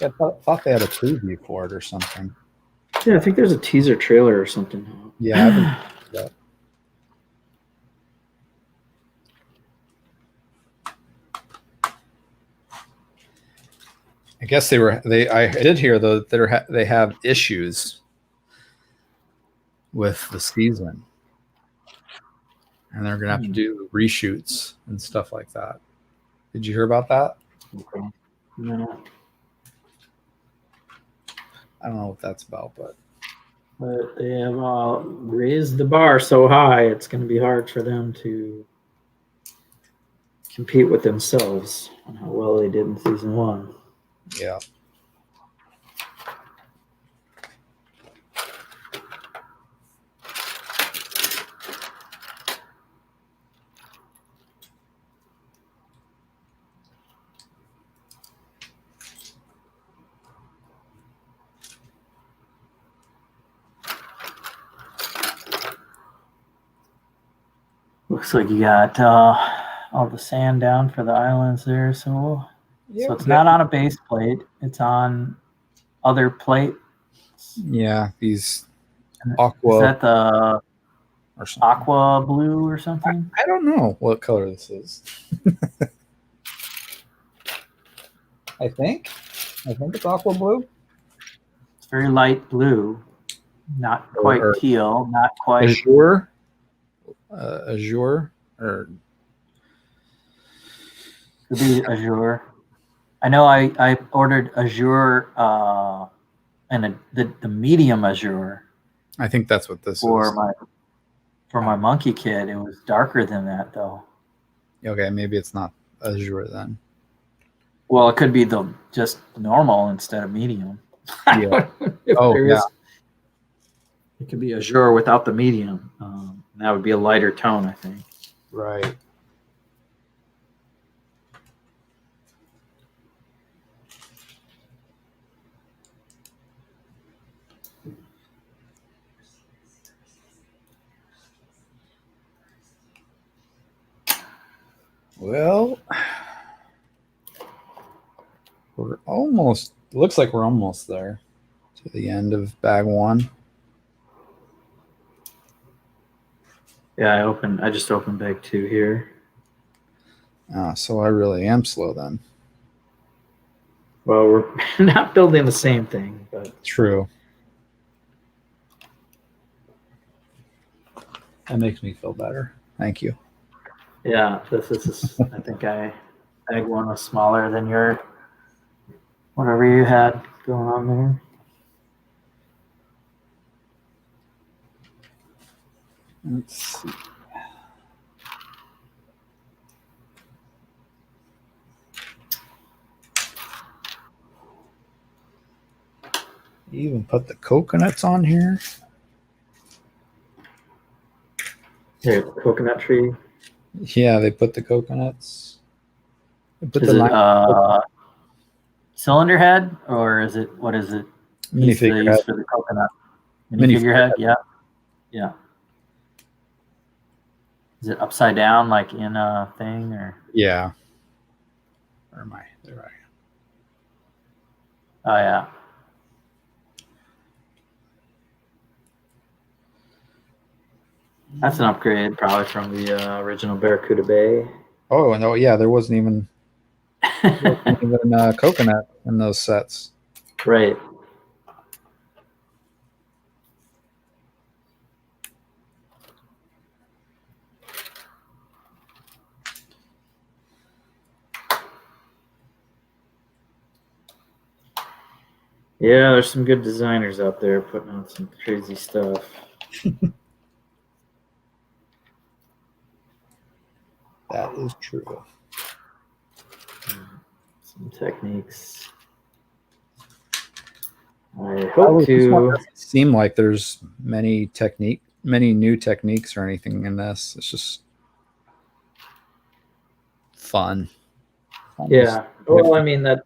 I thought they had a preview for it or something. Yeah, I think there's a teaser trailer or something. Yeah, I haven't seen that. I guess I did hear though that they have issues with the season, and they're gonna have to do reshoots and stuff like that. Did you hear about that? Okay. No. I don't know what that's about, but they have raised the bar so high, it's going to be hard for them to compete with themselves on how well they did in season 1. Yeah. Looks like you got all the sand down for the islands there. So it's not on a base plate. It's on other plate. Yeah, these Is aqua that the or something. aqua blue or something? I don't know what color this is. I think it's aqua blue. It's very light blue, not quite teal, not quite azure. Azure or could be azure. I know I ordered azure and the medium azure. I think that's what this for is. My monkey kid. It was darker than that though. Okay, maybe it's not azure then. Well, it could be the just normal instead of medium. Yeah. Yeah. It could be azure without the medium. That would be a lighter tone, I think. Right. Well, we're almost, looks like we're almost there to the end of bag 1. Yeah, I just opened bag 2 here. So I really am slow then. Well, we're not building the same thing, but true. That makes me feel better. Thank you. Yeah, this is I think bag 1 was smaller than your whatever you had going on there. Let's see. You even put the coconuts on here. Here, the coconut tree. Yeah, they put the coconuts. They put Is it cylinder head or is it what is it? Minifigure head. For the coconut. Minifigure head, yeah. Yeah. Is it upside down like in a thing or? Yeah. Where am I? There I am. Oh yeah. That's an upgrade probably from the original Barracuda Bay. Oh no, yeah, there wasn't even coconut in those sets. Right. Yeah, there's some good designers out there putting out some crazy stuff. That is true. Some techniques. I hope to. It seem like there's many new techniques or anything in this. It's just fun. Yeah. Well, I mean that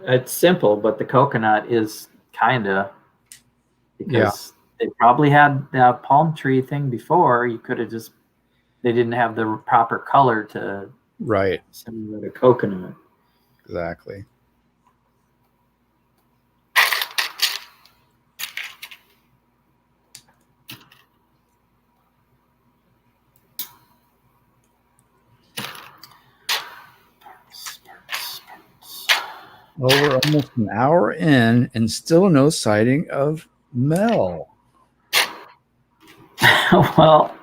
it's simple, but the coconut is kinda because they probably had that palm tree thing before. You could have just they didn't have the proper color to simulate a coconut. Exactly. Well, we're almost an hour in and still no sighting of Mel. Well,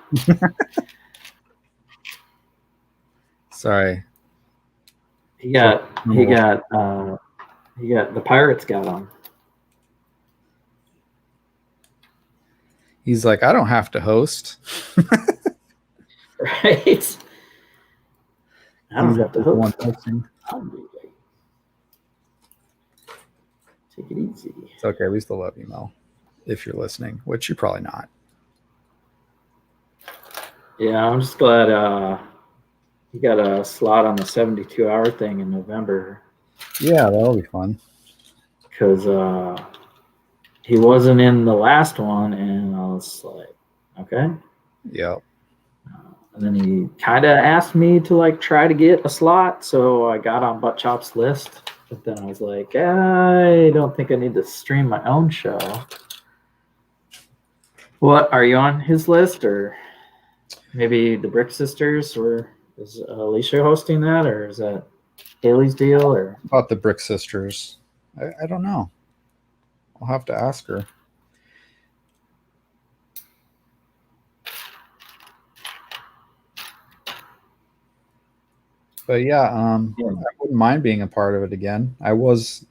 sorry. He got the pirates got him. He's like, I don't have to host. Right. I don't have to host. Take it easy. It's okay. We still love you, Mel, if you're listening, which you're probably not. Yeah, I'm just glad he got a slot on the 72-hour thing in November. Yeah, that'll be fun. Because he wasn't in the last one, and I was like, okay. Yeah. And then he kind of asked me to like try to get a slot, so I got on Butt Chop's list. But then I was like, I don't think I need to stream my own show. What, are you on his list, or maybe the Brick Sisters, or is Alicia hosting that, or is that Haley's deal? Or About the Brick Sisters, I don't know. I'll have to ask her. But yeah, I wouldn't mind being a part of it again. I was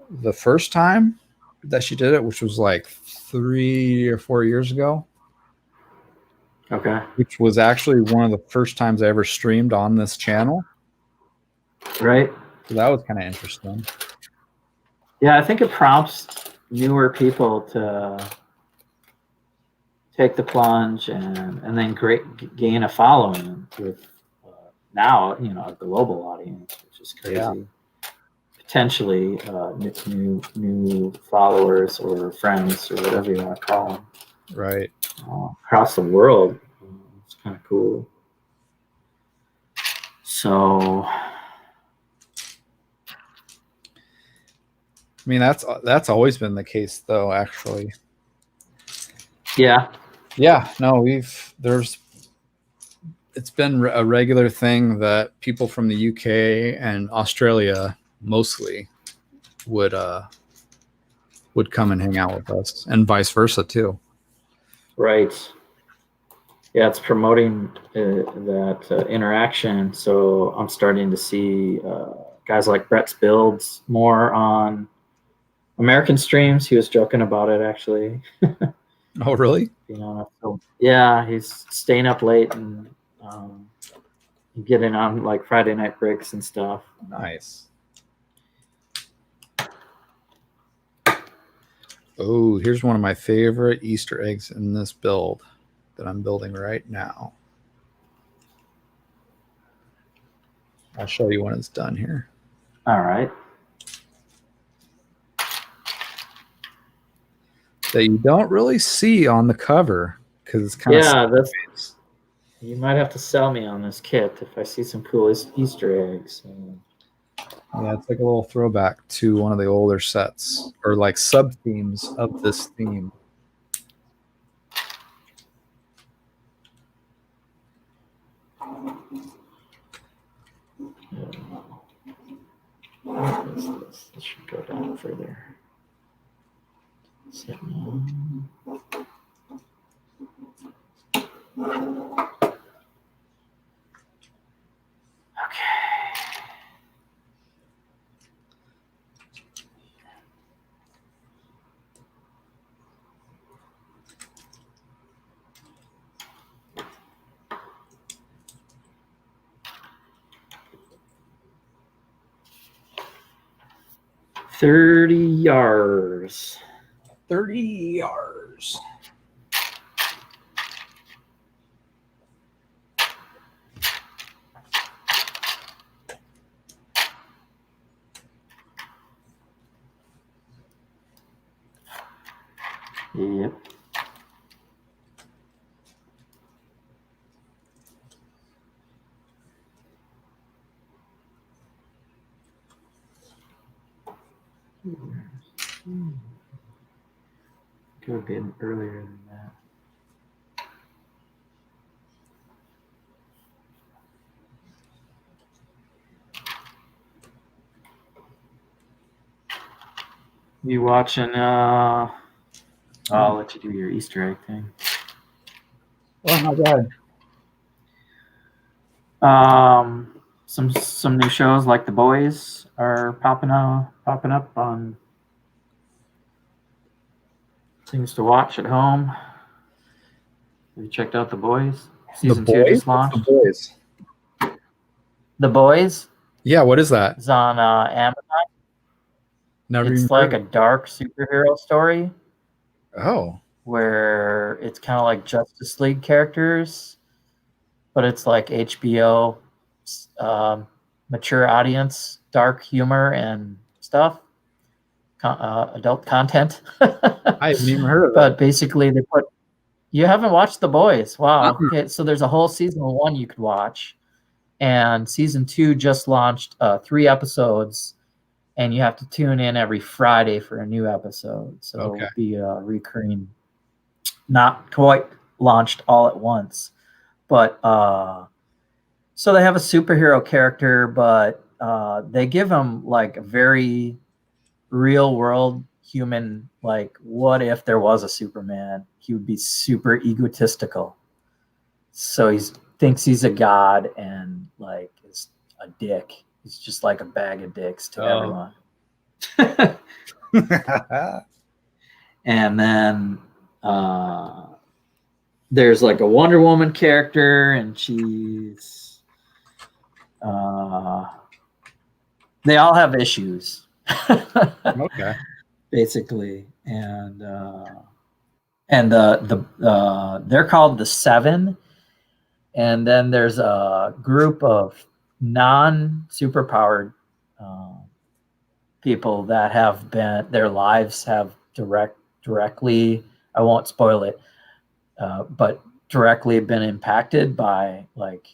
the first time that she did it, which was like 3 or 4 years ago. Okay. Which was actually one of the first times I ever streamed on this channel. Right. So that was kind of interesting. Yeah, I think it prompts newer people to take the plunge and then gain a following with now, you know, a global audience, which is crazy. Yeah. Potentially new followers or friends or whatever you want to call them. Right. Across the world. It's kind of cool. So, I mean, that's always been the case, though. Actually. yeah. Yeah. No, it's been a regular thing that people from the UK and Australia mostly would come and hang out with us, and vice versa too. Right. Yeah, it's promoting that interaction. So I'm starting to see guys like Brett's Builds more on American streams. He was joking about it, actually. Oh, really? You know, so, yeah, he's staying up late and getting on like Friday Night Bricks and stuff. Nice. Oh, here's one of my favorite Easter eggs in this build that I'm building right now. I'll show you when it's done here. All right. That you don't really see on the cover because it's kind of that's. You might have to sell me on this kit if I see some cool Easter eggs. Yeah, it's like a little throwback to one of the older sets or like sub themes of this theme. This should go down further. Okay. Ye-arrs. 30 Ye-arrs. Yep. Could have been earlier than that. You watching? I'll let you do your Easter egg thing. Oh, not bad. Some new shows like The Boys are popping up on things to watch at home. Have you checked out The Boys? Season 2 just launched. The Boys. The Boys? Yeah, what is that? It's on Amazon. Never It's even like heard a dark superhero story Oh, where it's kind of like Justice League characters, but it's like HBO mature audience, dark humor and stuff, adult content. I haven't even heard of that. But basically, You haven't watched The Boys. Wow. Uh-uh. Okay, so there's a whole season 1 you could watch. And season 2 just launched 3 episodes, and you have to tune in every Friday for a new episode. So Okay. it'll be recurring, not quite launched all at once. But so they have a superhero character, but they give him like a very real world human, like, what if there was a Superman? He would be super egotistical. So he thinks he's a god and like is a dick. He's just like a bag of dicks to everyone. And then there's like a Wonder Woman character, and she's they all have issues. Okay. Basically, and they're called the Seven, and then there's a group of non-superpowered people that have been, their lives have directly, I won't spoil it, but directly been impacted by like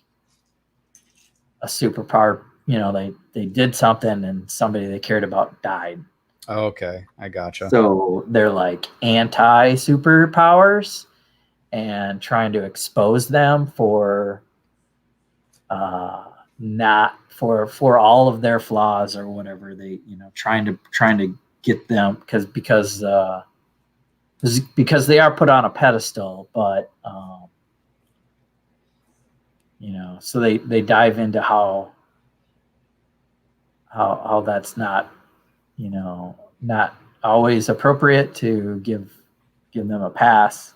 a superpower. You know, they did something and somebody they cared about died. Okay, I gotcha. So they're like anti-superpowers and trying to expose them for not for all of their flaws or whatever. They, you know, trying to get them because they are put on a pedestal, but you know, so they dive into how that's not, you know, not always appropriate to give them a pass.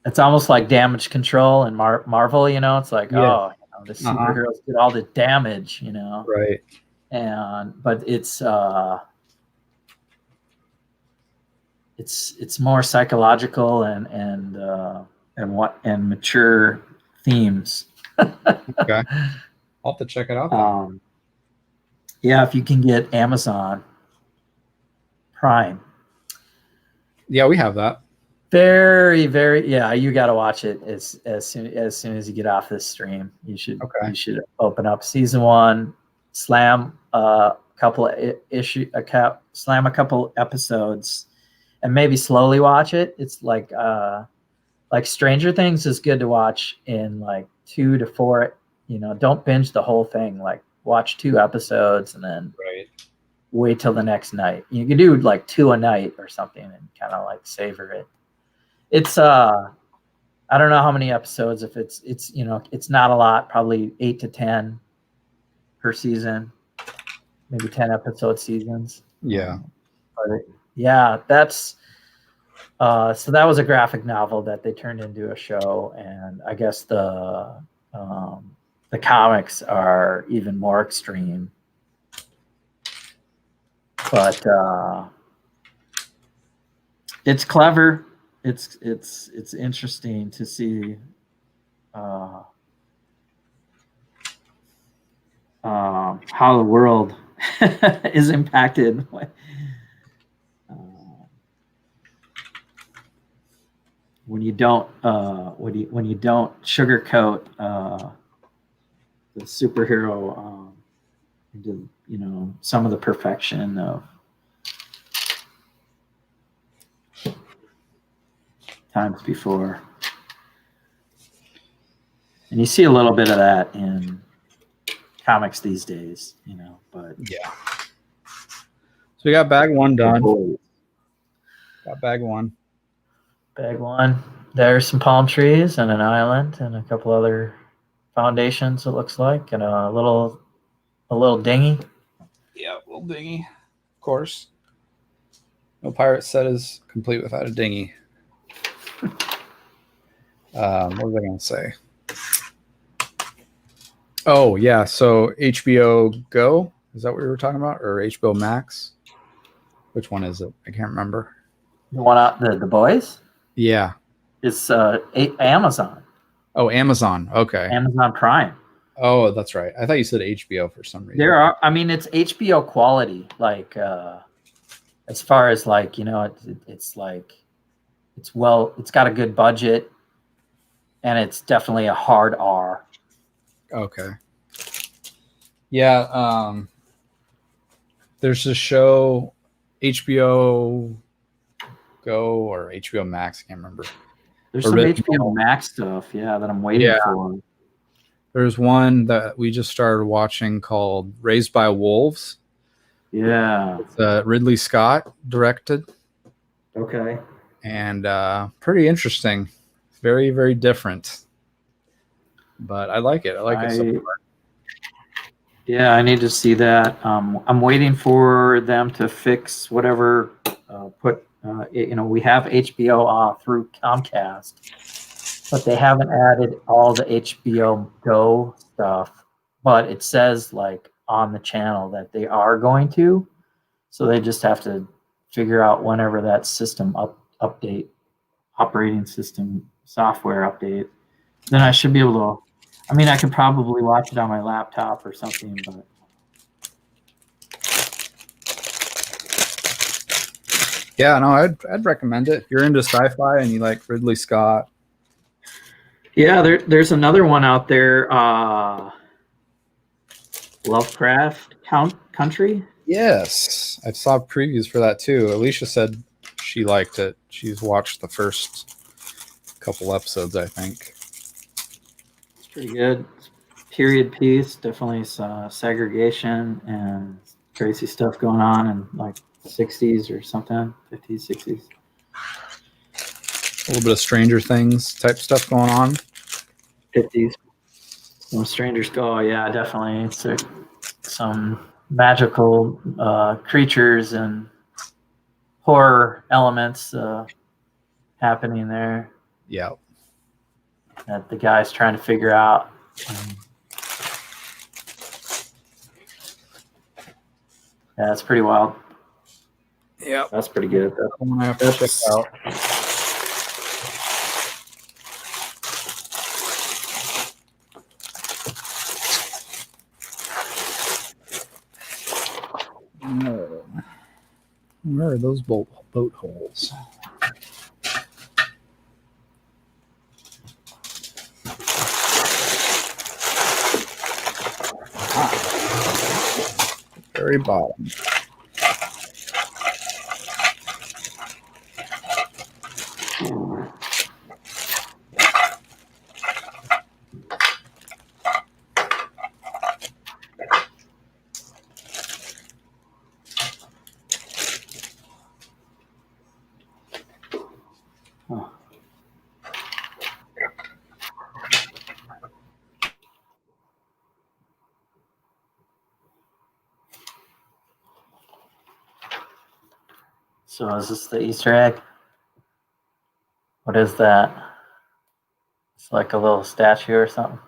It's almost like Damage Control in Marvel, you know. It's like, Yeah. oh, you know, the superheroes did all the damage, you know. Right. But it's more psychological and mature themes. Okay. I'll have to check it out. Yeah, if you can get Amazon Prime. Yeah, we have that. Very, very, yeah. You got to watch it as soon as you get off this stream. You should open up season 1, slam a couple episodes, and maybe slowly watch it. It's like Stranger Things is good to watch in like 2 to 4. You know, don't binge the whole thing. Like, watch 2 episodes and then wait till the next night. You can do like 2 a night or something and kind of like savor it. It's I don't know how many episodes. If it's you know, it's not a lot. Probably 8 to 10 per season, maybe 10 episode seasons. Yeah. But yeah, that's so that was a graphic novel that they turned into a show, and I guess the comics are even more extreme. But it's clever. It's interesting to see how the world is impacted when you don't sugarcoat the superhero into, you know, some of the perfection of times before. And you see a little bit of that in comics these days, you know, but yeah. So we got bag 1 done. Got bag 1. Bag 1. There's some palm trees and an island and a couple other foundations, it looks like, and a little dinghy. Yeah, little dinghy. Of course. No pirate set is complete without a dinghy. What was I going to say? Oh, yeah. So HBO Go, is that what we were talking about? Or HBO Max? Which one is it? I can't remember. The one out, the Boys? Yeah. It's Amazon. Oh, Amazon. Okay. Amazon Prime. Oh, that's right. I thought you said HBO for some reason. It's HBO quality. Like, as far as like, you know, it's like it's got a good budget, and it's definitely a hard R. Okay. Yeah. There's a show, HBO Go or HBO Max. I can't remember. There's some HBO Max stuff, yeah, that I'm waiting for. There's one that we just started watching called Raised by Wolves. Yeah. It's Ridley Scott directed. Okay. And pretty interesting. Very, very different. But I like it. I like it so far. Yeah, I need to see that. I'm waiting for them to fix whatever. We have HBO through Comcast, but they haven't added all the HBO Go stuff. But it says like on the channel that they are going to, so they just have to figure out whenever that system update, operating system software update. Then I should be able to. I mean, I could probably watch it on my laptop or something, but. Yeah, no, I'd recommend it. If you're into sci-fi and you like Ridley Scott. Yeah, there's another one out there, Lovecraft Country. Yes, I saw previews for that too. Alicia said she liked it. She's watched the first couple episodes, I think. It's pretty good. Period piece, definitely segregation and crazy stuff going on in like 60s or something, 50s, 60s. A little bit of Stranger Things type stuff going on. 50s. When strangers go, yeah, definitely. It's some magical creatures and horror elements happening there. Yeah. That the guy's trying to figure out. Yeah, that's pretty wild. Yeah, that's pretty good. That's one I have to check out. Where are those boat holes? Very bottom. So is this the Easter egg? What is that? It's like a little statue or something.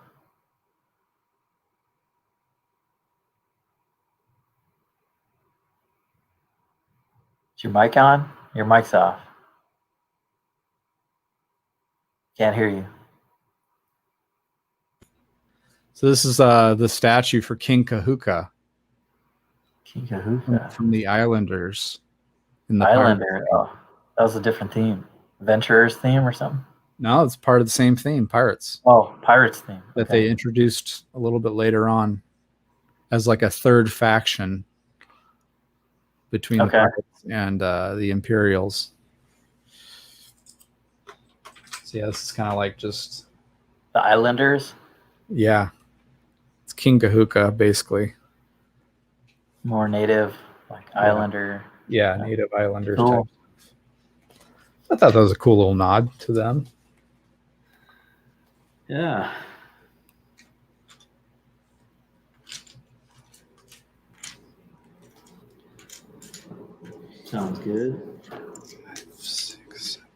Is your mic on? Your mic's off. Can't hear you. So this is the statue for King Kahuka. King Kahuka. From the Islanders. In the Islander. Oh, that was a different theme. Adventurers theme or something? No, it's part of the same theme, Pirates. Oh, Pirates theme. That they introduced a little bit later on as like a third faction between the Pirates and the Imperials. So yeah, this is kind of like just... The Islanders? Yeah. It's King Kahuka, basically. More native, like Islander. Yeah, native Islanders type. I thought that was a cool little nod to them. Yeah. Sounds good. 5, 6, 7.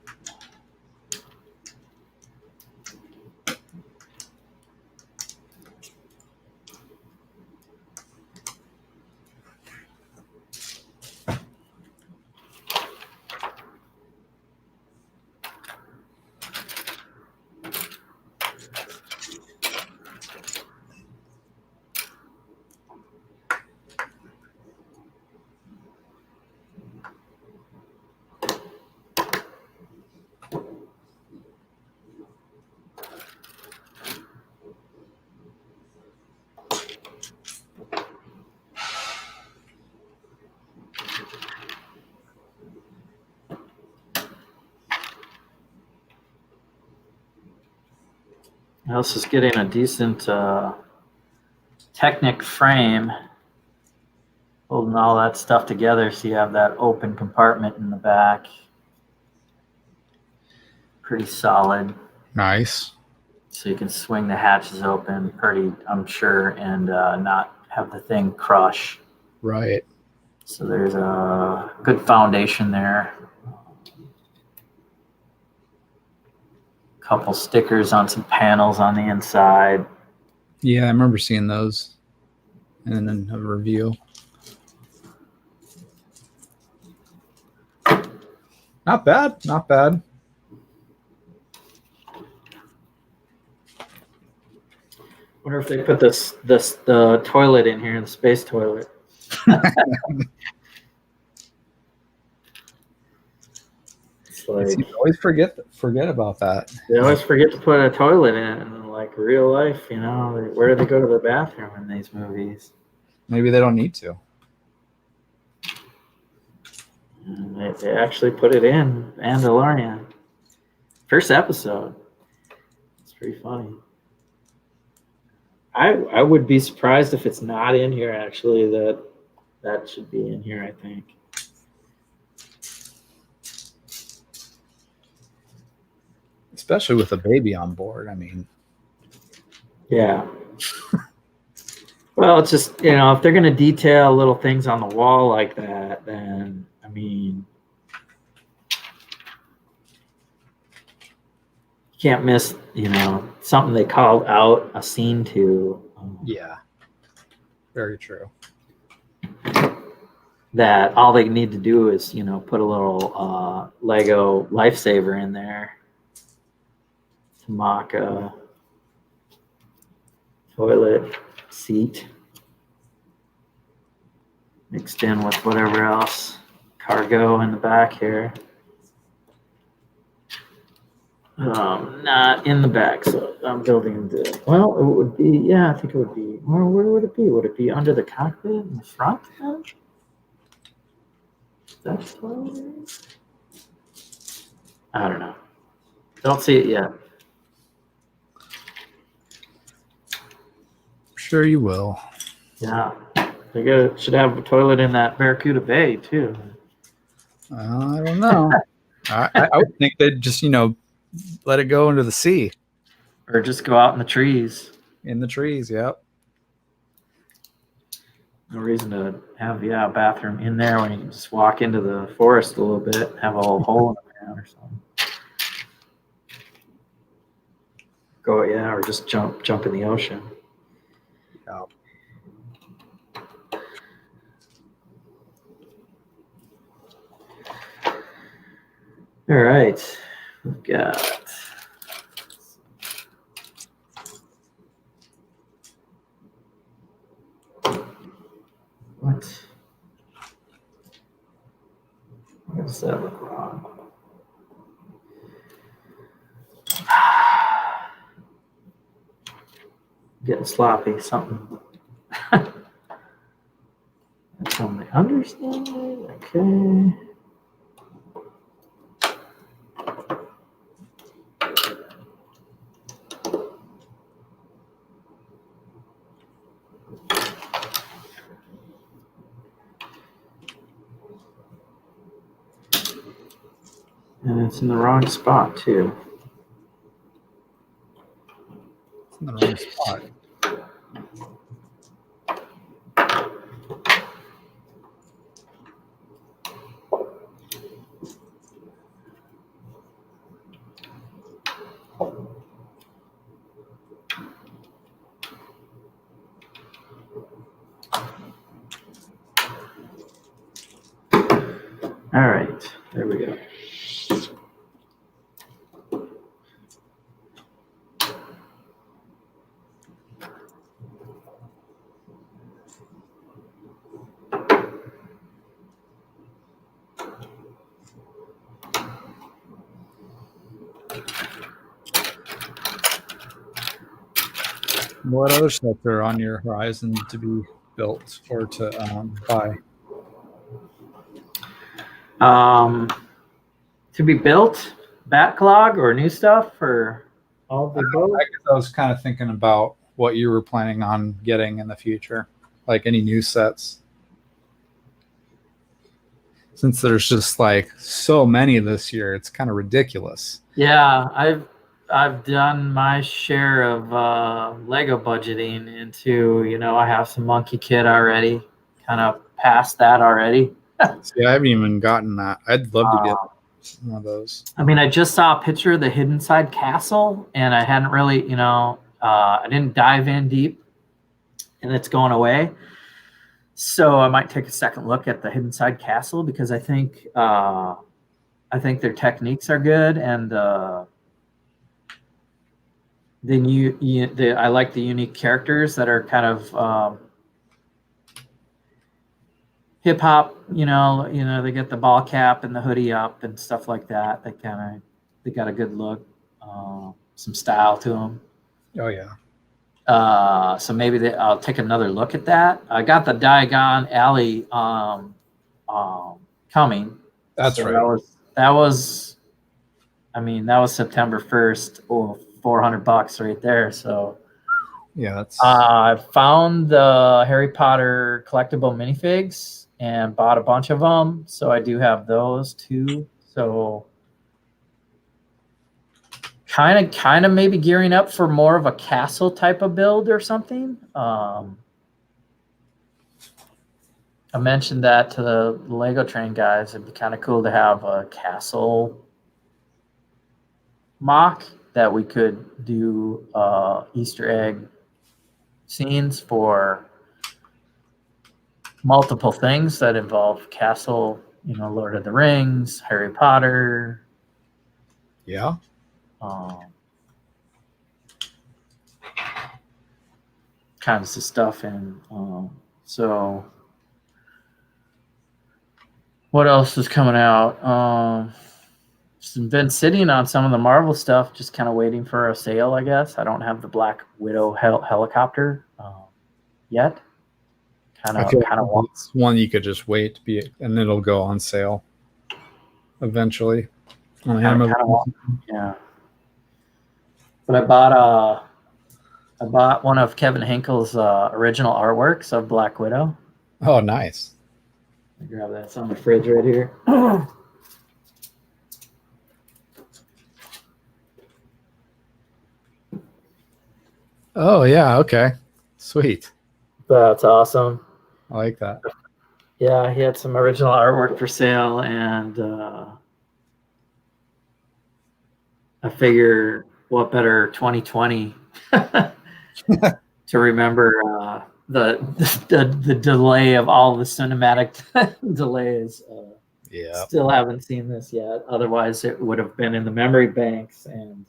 This is getting a decent Technic frame, holding all that stuff together, so you have that open compartment in the back. Pretty solid. Nice. So you can swing the hatches open pretty, I'm sure, and not have the thing crush. Right. So there's a good foundation there. Couple stickers on some panels on the inside. Yeah, I remember seeing those. And then a review. Not bad. Not bad. Wonder if they put the toilet in here, the space toilet. It's like You always forget about that. they always forget to put a toilet in like real life, you know. Where do they go to the bathroom in these movies? Maybe they don't need to. And they actually put it in Mandalorian. First episode. It's pretty funny. I would be surprised if it's not in here, actually. That should be in here, I think. Especially with a baby on board. I mean, yeah. Well, it's just, you know, if they're going to detail little things on the wall like that, then, I mean, you can't miss, you know, something they called out a scene to. yeah. Very true. That all they need to do is, you know, put a little Lego lifesaver in there to mock a toilet seat mixed in with whatever else, cargo in the back here. Not in the back, so I'm building the, well, it would be, yeah, I think it would be, where would it be? Would it be under the cockpit in the front then? That's I don't know. Don't see it yet. Sure you will. Yeah. They should have a toilet in that Barracuda Bay too. I don't know. I would think they'd just, you know, let it go into the sea. Or just go out in the trees. In the trees, yep. No reason to have, a bathroom in there when you can just walk into the forest a little bit, have a little hole in the ground or something. Go, yeah, or just jump in the ocean. Yeah. All right, we've got what? Why does that look wrong? Getting sloppy, something. That's on the underside, okay. And it's in the wrong spot too. It's in the wrong spot. All right, there we go. What other sets are on your horizon to be built or to buy? To be built, backlog or new stuff, or all of the above. I guess I was kind of thinking about what you were planning on getting in the future, like any new sets. Since there's just like so many this year, it's kind of ridiculous. Yeah, I've done my share of Lego budgeting into, I have some Monkey Kid already, kind of past that already. See, I haven't even gotten that. I'd love to get Uh, one of those. I mean, I just saw a picture of the Hidden Side Castle, and I hadn't really, I didn't dive in deep, and it's going away. So I might take a second look at the Hidden Side Castle because I think their techniques are good, and I like the unique characters that are kind of hip hop. They get the ball cap and the hoodie up and stuff like that. They got a good look, some style to them. Oh yeah. So maybe I'll take another look at that. I got the Diagon Alley coming. That's so right. That was September 1st. Oh, $400 right there. So Yeah, that's. I found the Harry Potter collectible minifigs and bought a bunch of them. So I do have those too. So kind of maybe gearing up for more of a castle type of build or something. I mentioned that to the Lego Train guys. It'd be kind of cool to have a castle mock that we could do Easter egg scenes for multiple things that involve castle, Lord of the Rings, Harry Potter. Yeah. Kinds of stuff. And so what else is coming out? Been sitting on some of the Marvel stuff, just kind of waiting for a sale, I guess. I don't have the Black Widow helicopter yet. I feel like it's one you could just wait to be, and it'll go on sale eventually. Yeah. But I bought one of Kevin Hinkle's original artworks of Black Widow. Oh, nice. Let me grab that. It's on the fridge right here. Oh yeah, okay. Sweet. That's awesome. I like that. Yeah, he had some original artwork for sale, and I figure what better 2020 to remember the delay of all the cinematic delays. Yeah. Still haven't seen this yet. Otherwise, it would have been in the memory banks and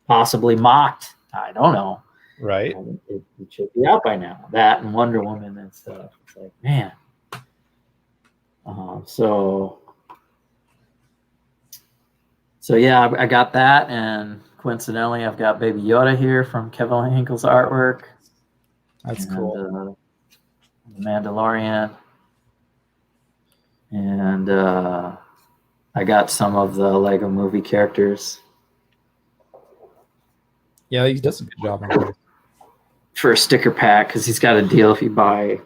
possibly mocked. I don't know. Right. It should be out by now. That and Wonder Woman and stuff. It's like, man. So yeah, I got that, and coincidentally, I've got Baby Yoda here from Kevin Hinkle's artwork. That's cool. The Mandalorian, and I got some of the Lego Movie characters. Yeah, he does a good job on those. For a sticker pack, because he's got a deal if you buy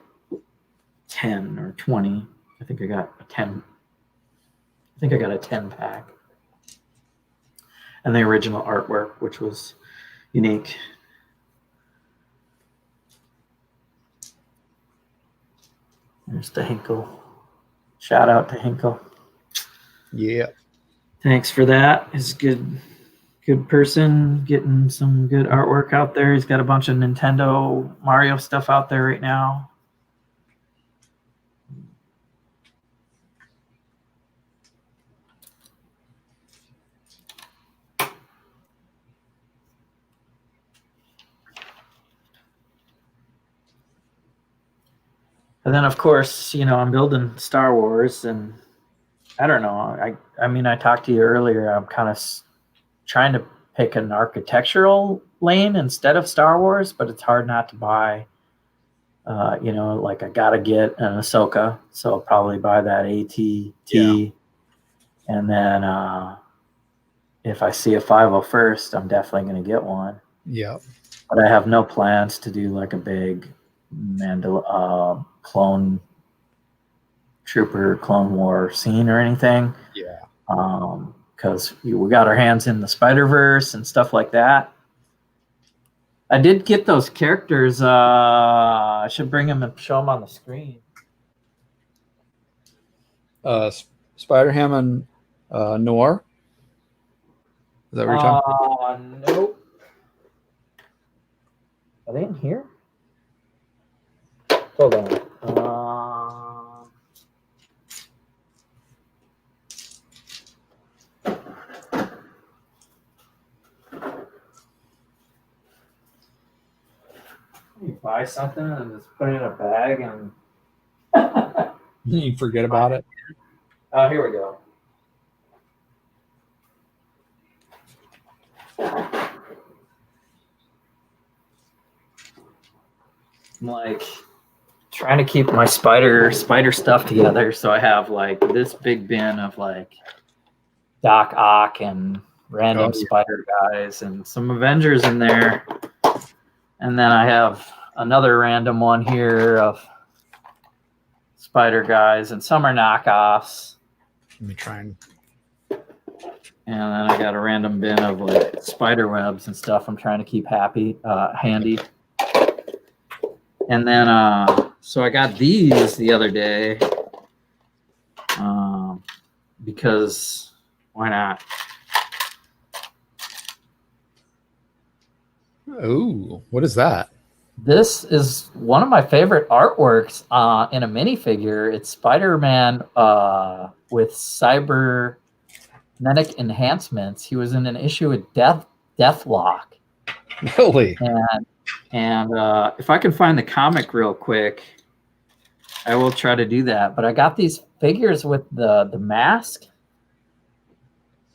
10 or 20. I think I got a 10. I think I got a 10 pack. And the original artwork, which was unique. There's the Hinkle. Shout out to Hinkle. Yeah. Thanks for that. He's a good person, getting some good artwork out there. He's got a bunch of Nintendo Mario stuff out there right now. And then, of course, I'm building Star Wars, and I don't know. I mean, I talked to you earlier. I'm kind of trying to pick an architectural lane instead of Star Wars, but it's hard not to buy. Like I gotta get an Ahsoka, so I'll probably buy that ATT, and then if I see a 501st, I'm definitely going to get one. Yeah. But I have no plans to do like a big clone trooper, Clone War scene or anything. Yeah. Because we got our hands in the Spider-Verse and stuff like that. I did get those characters. I should bring them and show them on the screen. Spider-Ham and Noir. Is that what you're talking about? Nope. Are they in here? Hold on. You buy something and just put it in a bag and You forget about it. oh, here we go. I'm like trying to keep my spider stuff together, so I have like this big bin of like Doc Ock and random spider guys and some Avengers in there, and then I have another random one here of spider guys, and some are knockoffs. Let me try and. And then I got a random bin of like spider webs and stuff I'm trying to keep handy. And then, so I got these the other day because why not? Oh, what is that? This is one of my favorite artworks in a minifigure. It's Spider-Man with cybernetic enhancements. He was in an issue with Deathlock. Really? And if I can find the comic real quick, I will try to do that. But I got these figures with the mask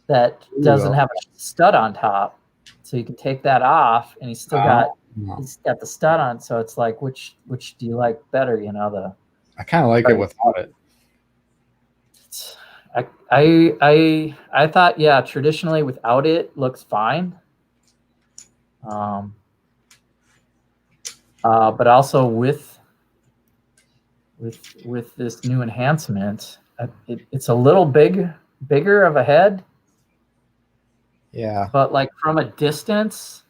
that doesn't have a stud on top, so you can take that off, and he's got the stud on. So it's like, which do you like better? You know, I kind of like it without it. I thought, yeah, traditionally without it looks fine. But also with this new enhancement, it's a little bigger of a head. Yeah. But like from a distance,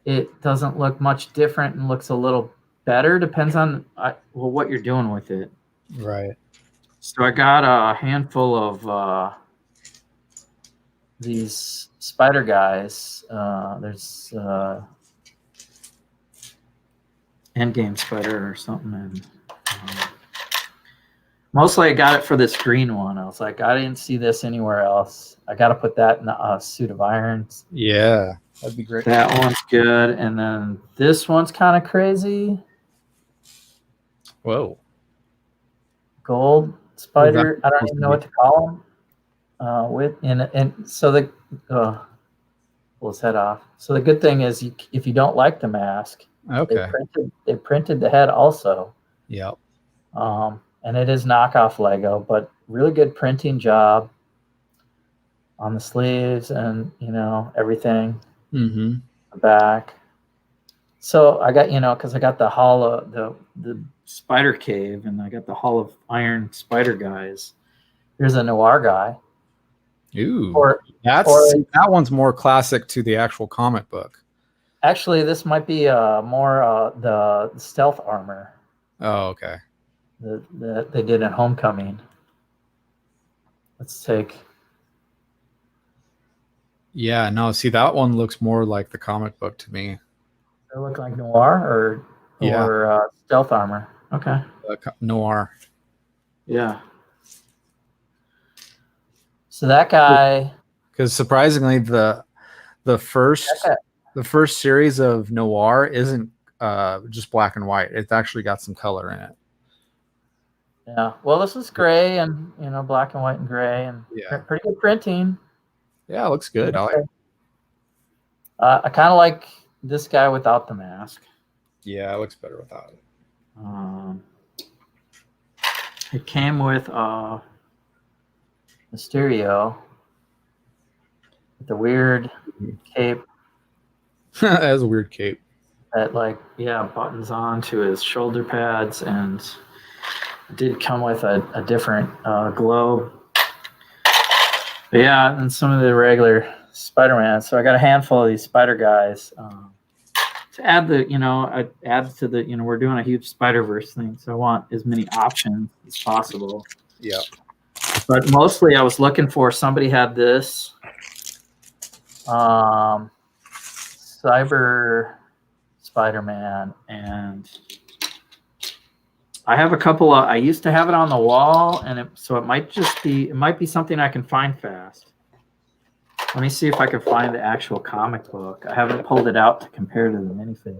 it doesn't look much different and looks a little better. Depends on what you're doing with it. Right. So I got a handful of these spider guys. There's Endgame Spider or something, and mostly I got it for this green one. I was like, I didn't see this anywhere else. I got to put that in a suit of irons. Yeah, that'd be great. That one's good, and then this one's kind of crazy. Whoa. Gold spider. I don't even know what to call him. And so the pull his head off. So the good thing is, if you don't like the mask, okay, they printed the head also. Yep. And it is knockoff Lego, but really good printing job on the sleeves and everything. Mm-hmm. The back. So I got because I got the Hall of the Spider Cave, and I got the Hall of Iron Spider guys. Here's a Noir guy. Ooh, that one's more classic to the actual comic book. Actually, this might be more the stealth armor. Oh, okay. That they did in Homecoming. Let's take. Yeah, no. See, that one looks more like the comic book to me. They look like Noir or stealth armor. Okay. Noir. Yeah. So that guy. Because surprisingly, the first series of Noir isn't just black and white. It's actually got some color in it. Yeah. Well, this is gray and black and white and gray and pretty good printing. Yeah, it looks good. I kind of like this guy without the mask. Yeah, it looks better without it. It came with Mysterio. with the weird cape That has a weird cape. that buttons on to his shoulder pads, and it did come with a different globe. But yeah, and some of the regular Spider-Man. So I got a handful of these Spider guys to add add to the, we're doing a huge Spider-Verse thing, so I want as many options as possible. Yeah. But mostly I was looking for, somebody had this Cyber Spider-Man, and I have a couple of, I used to have it on the wall, and it might be something I can find fast. Let me see if I can find the actual comic book. I haven't pulled it out to compare to the minifig.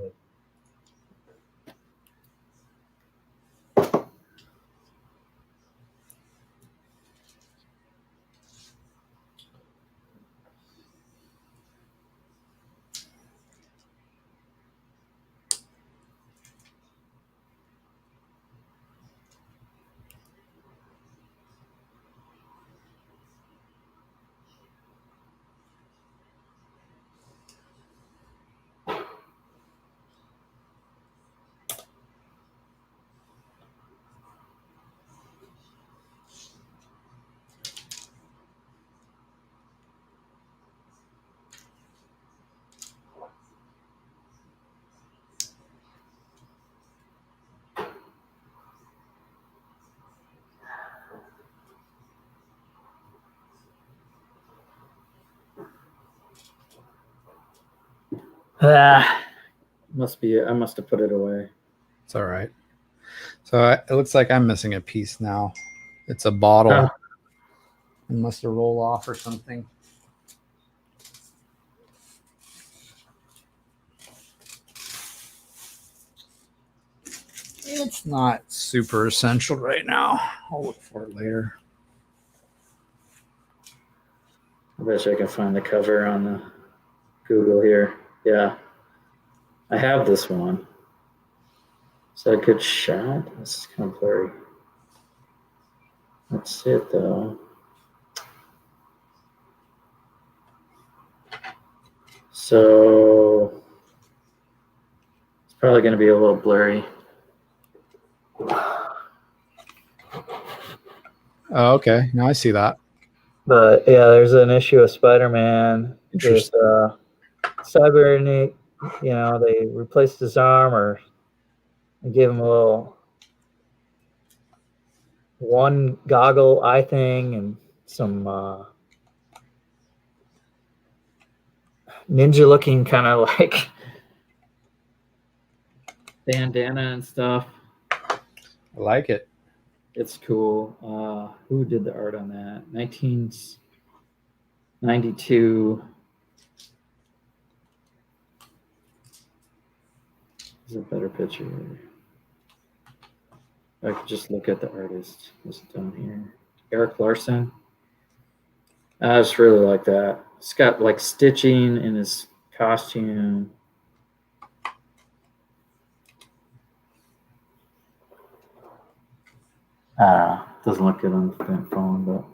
I must have put it away. It's all right. So it looks like I'm missing a piece now. It's a bottle. Oh. It must have rolled off or something. It's not super essential right now. I'll look for it later. I bet you I can find the cover on the Google here. Yeah. I have this one. Is that a good shot? This is kind of blurry. That's it, though. So it's probably going to be a little blurry. Oh, okay. Now I see that. But yeah, there's an issue of Spider-Man. There's Interesting. Cybernetic, they replaced his arm, or they gave him a little one goggle eye thing and some ninja looking kind of like bandana and stuff. I like it. It's cool. Who did the art on that? 1992. There's a better picture. I could just look at the artist. What's it down here? Eric Larson. I just really like that. It's got like stitching in his costume. Doesn't look good on the phone, but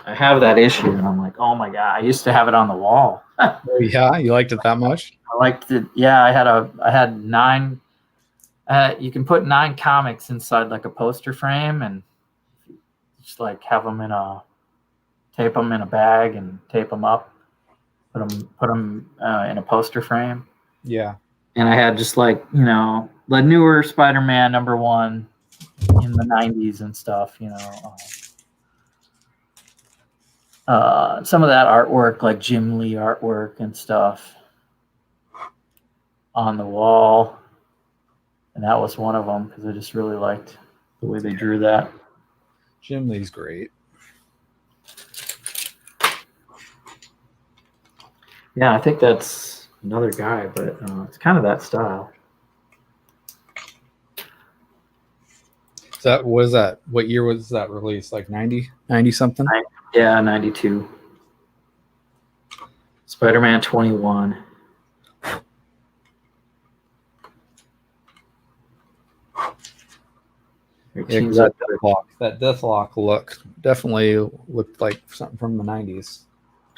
I have that issue, and I'm like, oh my god! I used to have it on the wall. Oh, yeah, you liked it that much? I liked it. Yeah, I had 9. You can put 9 comics inside like a poster frame, and just like have them tape them in a bag and tape them up, put them in a poster frame. Yeah. And I had just like, the newer Spider-Man #1 in the 90s and stuff, some of that artwork, like Jim Lee artwork and stuff on the wall. And that was one of them, because I just really liked the way they drew that. Jim Lee's great. Yeah, I think that's another guy, but it's kind of that style. Was that what year was that released? Like 90 something? Yeah, 92. Spider-Man 21. Yeah, that Deathlock look definitely looked like something from the 90s.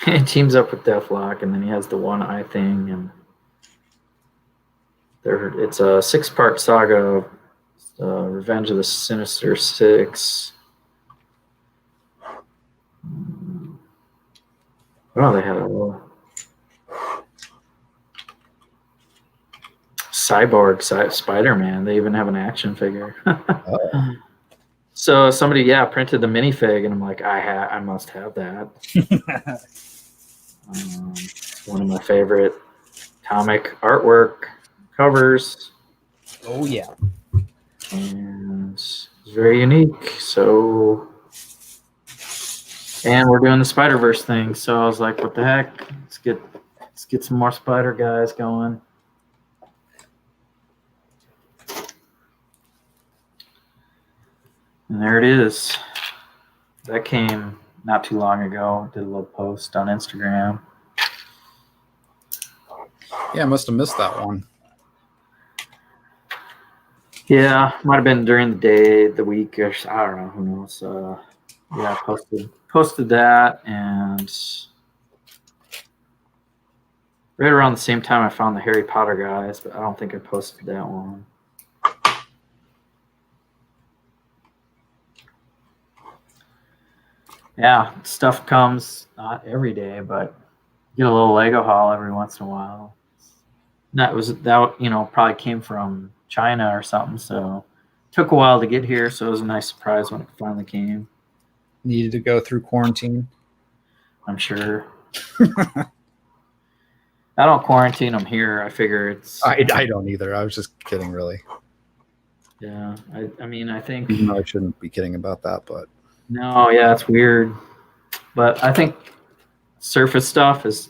he teams up with Deathlock, and then he has the one eye thing, and it's a 6-part saga of Revenge of the Sinister Six. Oh, they had a little Cyborg Spider-Man. They even have an action figure. Oh. So somebody, printed the minifig, and I'm like, I must have that. One of my favorite comic artwork covers. Oh yeah. And it's very unique. So, and we're doing the Spider-Verse thing. So I was like, what the heck? Let's get some more Spider guys going. And there it is. That came not too long ago. Did a little post on Instagram. Yeah, I must have missed that one. Yeah, might have been during the day, the week, or I don't know. Who knows? I posted that, and right around the same time I found the Harry Potter guys, but I don't think I posted that one. Yeah, stuff comes not every day, but get a little Lego haul every once in a while. That probably came from China or something, so it took a while to get here, so it was a nice surprise when it finally came. Needed to go through quarantine. I'm sure. I don't quarantine them here. I figure it's. I don't either. I was just kidding, really. Yeah, I mean, I think. Even though I shouldn't be kidding about that, but. No, yeah, it's weird, but I think surface stuff is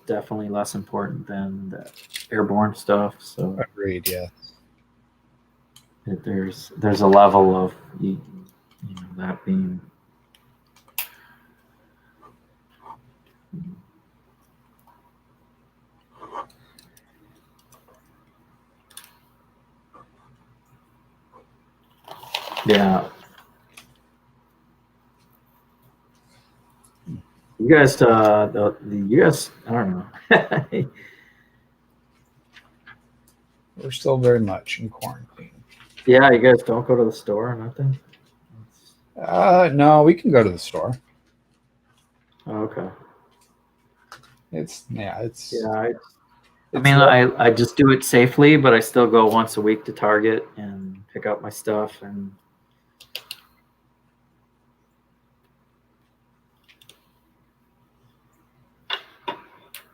definitely less important than the airborne stuff. So. Agreed. Yeah. There's a level of that being. Yeah. You guys, the U.S., I don't know. We're still very much in quarantine. Yeah, you guys don't go to the store or nothing? No, we can go to the store. Oh, okay. I just do it safely, but I still go once a week to Target and pick up my stuff, and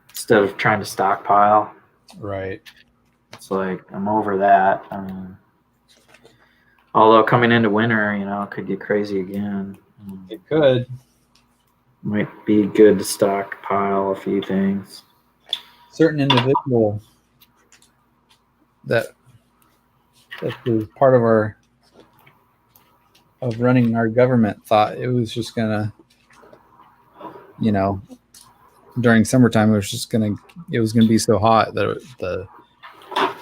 instead of trying to stockpile. Right. It's like I'm over that. Although coming into winter, it could get crazy again. It could. Might be good to stockpile a few things. Certain individual that was part of running our government thought it was just gonna, during summertime it was gonna be so hot that the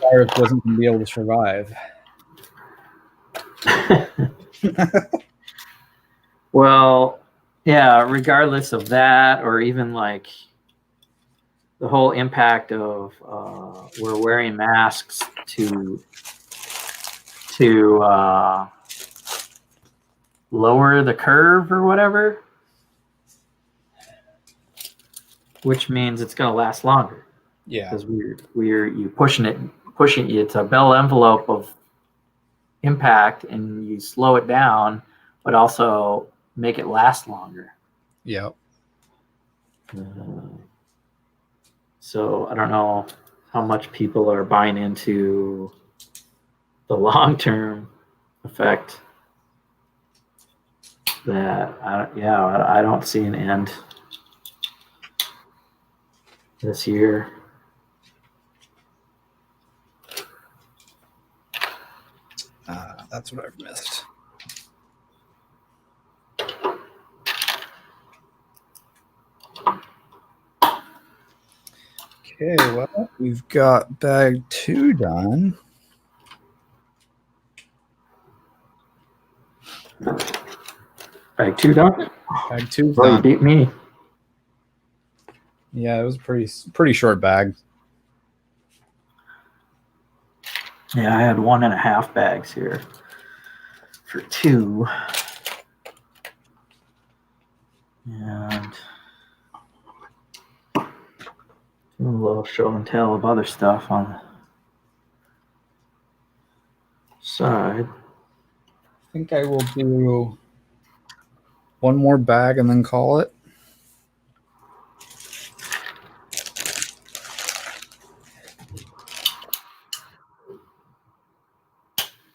virus wasn't gonna be able to survive. Well, yeah, regardless of that, or even like the whole impact of we're wearing masks to lower the curve or whatever, which means it's going to last longer. Yeah, because you pushing it. It's a bell envelope of impact, and you slow it down, but also make it last longer. Yep. So I don't know how much people are buying into the long-term effect. I don't see an end this year. That's what I've missed. Okay, well, we've got bag 2 done. Bag 2 done? Bag 2's Well, done. you beat me. Yeah, it was pretty short bag. Yeah, I had 1.5 bags here for 2. And a little show and tell of other stuff on the side. I think I will do one more bag and then call it.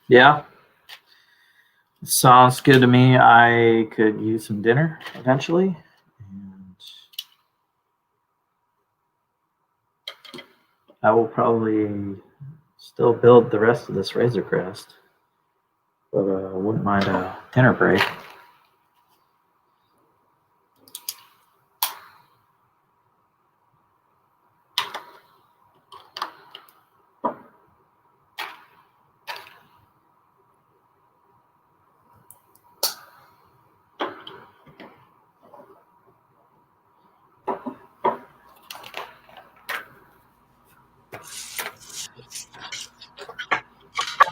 Yeah. Sounds good to me. I could use some dinner eventually. And I will probably still build the rest of this Razor Crest. But I wouldn't mind a dinner break.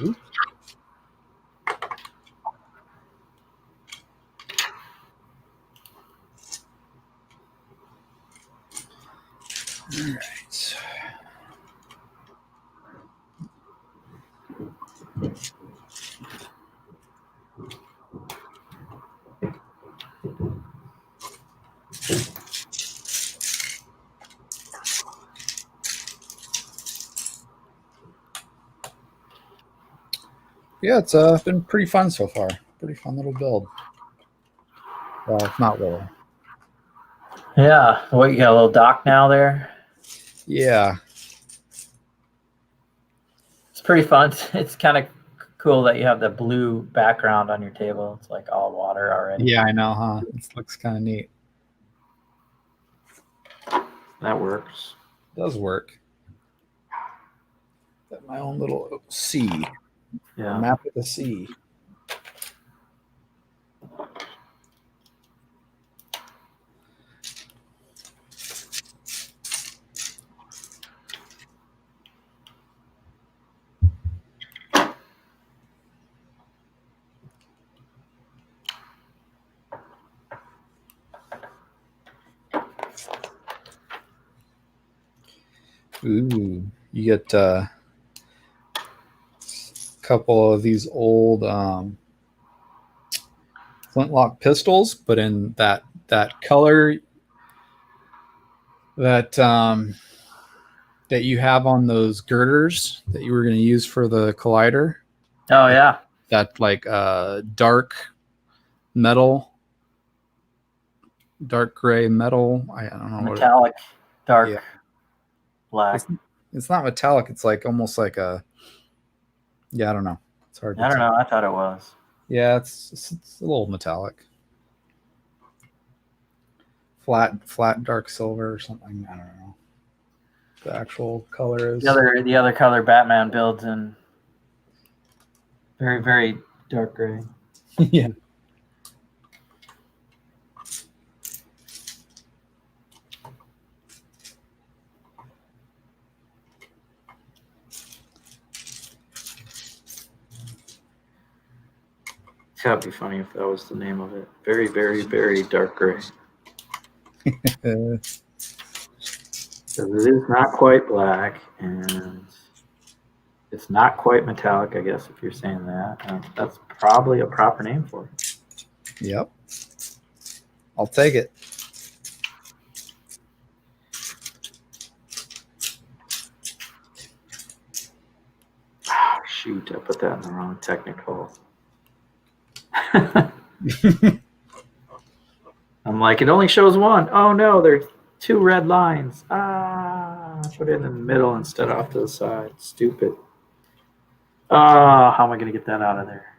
Ooh. All right. Yeah, it's been pretty fun so far. Pretty fun little build. Well, not really. Yeah. What, you got a little dock now there? Yeah. It's pretty fun. It's kind of cool that you have the blue background on your table. It's like all water already. Yeah, I know, huh? It looks kind of neat. That works. It does work. Got my own little sea. Yeah. Map of the sea. Ooh, you get a couple of these old flintlock pistols, but in that color that that you have on those girders that you were going to use for the collider. Oh yeah. That like dark metal, dark gray metal. I don't know. Metallic, dark, Yeah. black. It's not metallic. It's like almost like a. Yeah, I don't know. It's hard. I don't know. I thought it was. Yeah, it's a little metallic. Flat dark silver or something. I don't know. The actual color is The other color Batman builds in very, very dark gray. yeah. That'd be funny if that was the name of it. Very, very, very dark gray. It is not quite black, and it's not quite metallic, I guess, if you're saying that. That's probably a proper name for it. Yep. I'll take it. Oh, shoot, I put that in the wrong technical. I'm like, it only shows one. Oh no, there's 2 red lines. I put it in the middle instead of off to the side. Stupid. How am I going to get that out of there?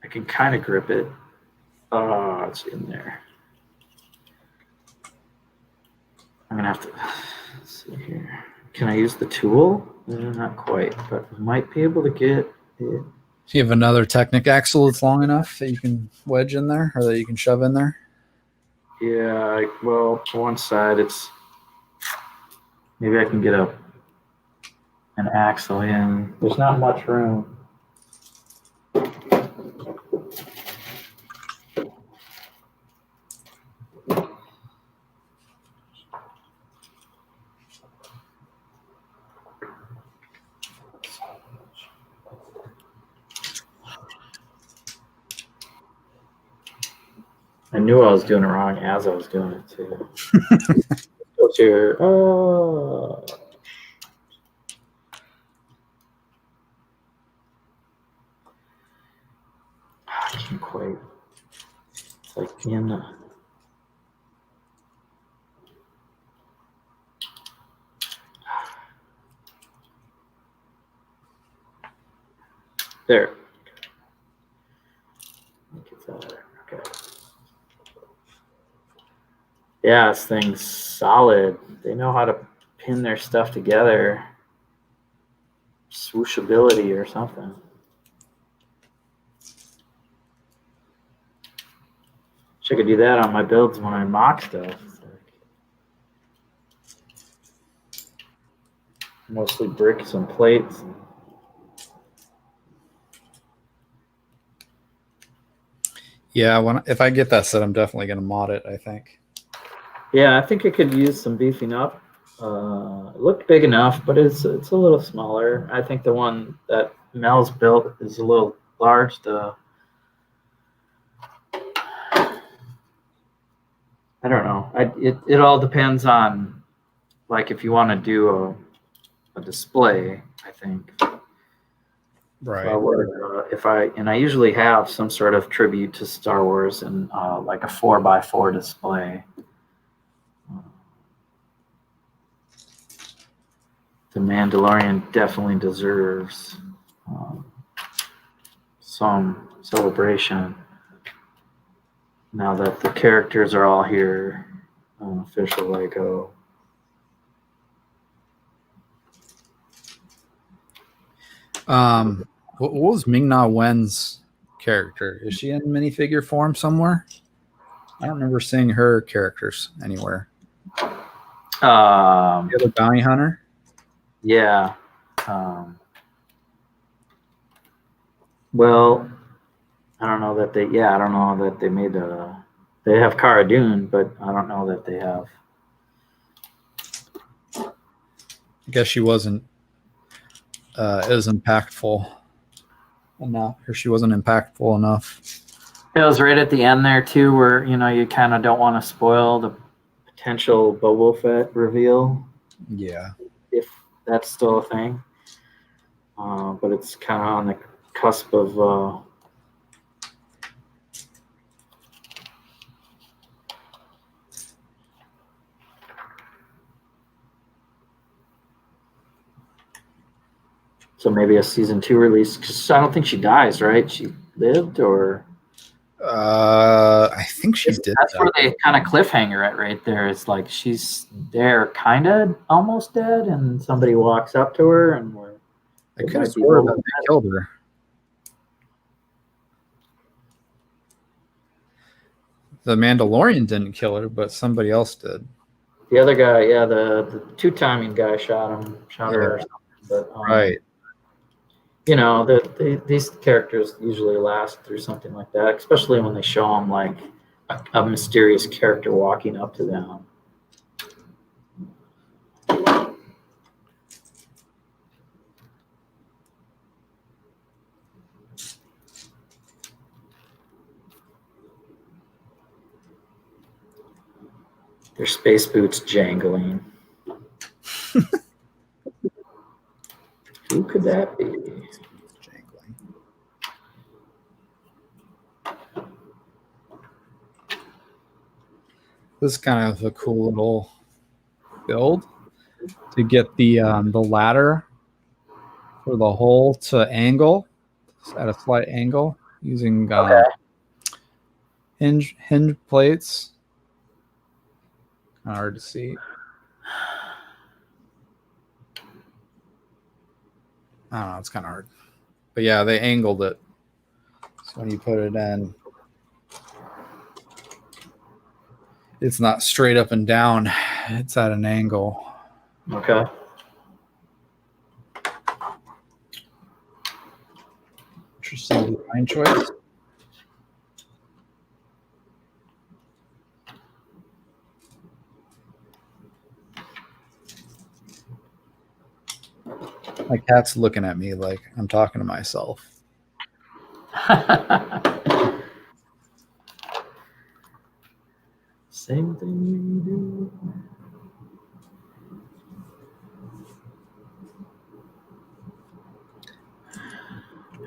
I can kind of grip it. Oh, it's in there. I'm going to have to, let's see here. Can I use the tool? Not quite, but I might be able to get it. Do you have another Technic axle that's long enough that you can wedge in there or that you can shove in there? Yeah, well, one side it's maybe I can get an axle in. There's not much room. I knew I was doing it wrong as I was doing it too. What's here? Oh. I can't quite. It's like in. There. Okay. Yeah, this thing's solid. They know how to pin their stuff together. Swooshability or something. Wish I could do that on my builds when I mock stuff. Mostly bricks and plates. Yeah, if I get that set, I'm definitely going to mod it, I think. Yeah, I think it could use some beefing up. It looked big enough, but it's a little smaller. I think the one that Mel's built is a little large. I don't know. It all depends on, like, if you want to do a display, I think. Right. I usually have some sort of tribute to Star Wars and like a 4x4 display. The Mandalorian definitely deserves some celebration now that the characters are all here on official Lego. What was Ming-Na Wen's character? Is she in minifigure form somewhere? I don't remember seeing her characters anywhere. The other bounty hunter? Yeah. Well, I don't know that they made they have Cara Dune, but I don't know that they have. I guess she wasn't as impactful enough, or she wasn't impactful enough. It was right at the end there too, where you kind of don't want to spoil the potential Boba Fett reveal. Yeah, if that's still a thing. But it's kind of on the cusp of. So maybe a season 2 release, because I don't think she dies, right? She lived, or I think she did. That's where they kind of cliffhanger it right there. It's like she's there, kind of almost dead, and somebody walks up to her, and I could have sworn that they killed her. The Mandalorian didn't kill her, but somebody else did. The other guy, yeah, the two-timing guy shot her or something. But, right. These characters usually last through something like that, especially when they show them like a mysterious character walking up to them. Their space boots jangling. Who could that be? Jangling. This is kind of a cool little build to get the ladder for the hole to angle at a slight angle using hinge plates. Kind of hard to see. I don't know, it's kind of hard. But yeah, they angled it. So when you put it in, It's not straight up and down. It's at an angle. Okay. Interesting design choice. My cat's looking at me like I'm talking to myself. Same thing you do.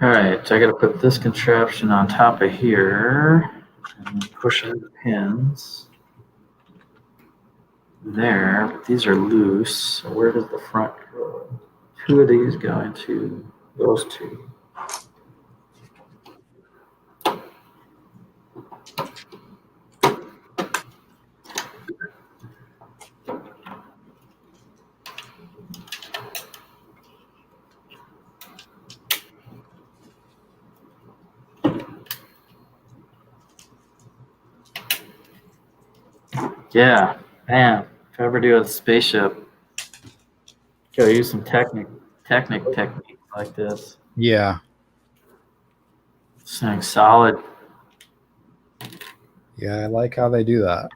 All right, so I got to put this contraption on top of here and then push in the pins there. But these are loose. So where does the front go? 2 of these go into those 2. Yeah, man. If I ever do a spaceship, gotta use some technique like this. Yeah. This thing's solid. Yeah, I like how they do that.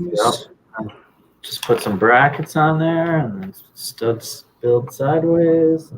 Yep. Just put some brackets on there and then studs build sideways.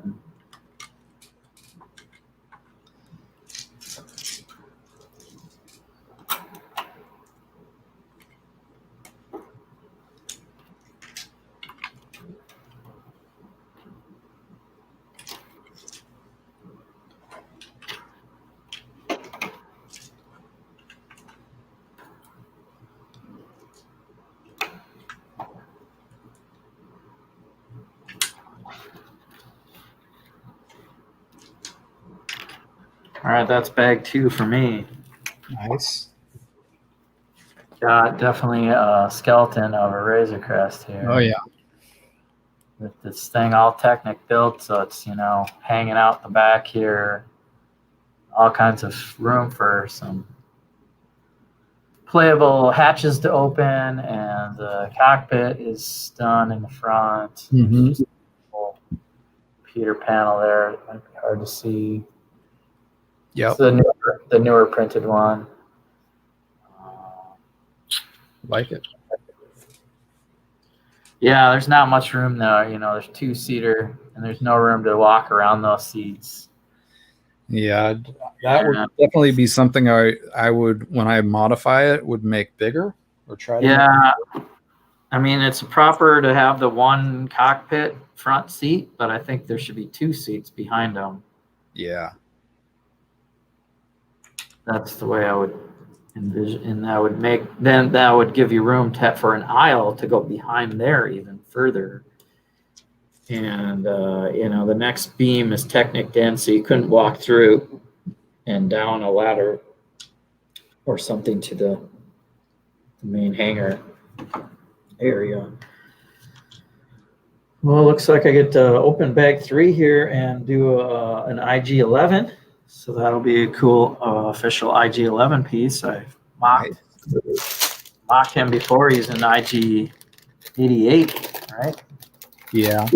All right, that's bag 2 for me. Nice. Got definitely a skeleton of a Razor Crest here. Oh yeah. With this thing all Technic built, so it's, hanging out the back here. All kinds of room for some playable hatches to open, and the cockpit is done in the front. Mhm. Just a little Peter panel there. It might be hard to see. Yep. It's the newer printed one. Like it. Yeah, there's not much room though. There's 2-seater, and there's no room to walk around those seats. Yeah, that would definitely be something I would, when I modify it, would make bigger or try to. Yeah, I mean, it's proper to have the one cockpit front seat, but I think there should be 2 seats behind them. Yeah. That's the way I would envision, and that would give you room for an aisle to go behind there even further. And the next beam is Technic in, so you couldn't walk through and down a ladder or something to the main hangar area. Well, it looks like I get to open bag 3 here and do an IG-11. So that'll be a cool official IG-11 piece. I mocked him before. He's an IG-88, right? Yeah.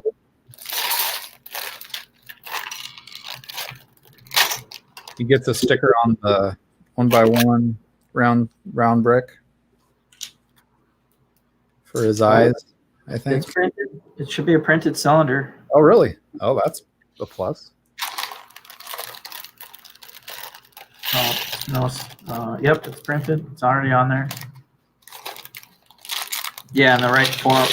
He gets a sticker on the 1x1 round brick for his eyes, I think. It's printed. It should be a printed cylinder. Oh, really? Oh, that's a plus. No, yep, it's printed. It's already on there. Yeah, in the right form.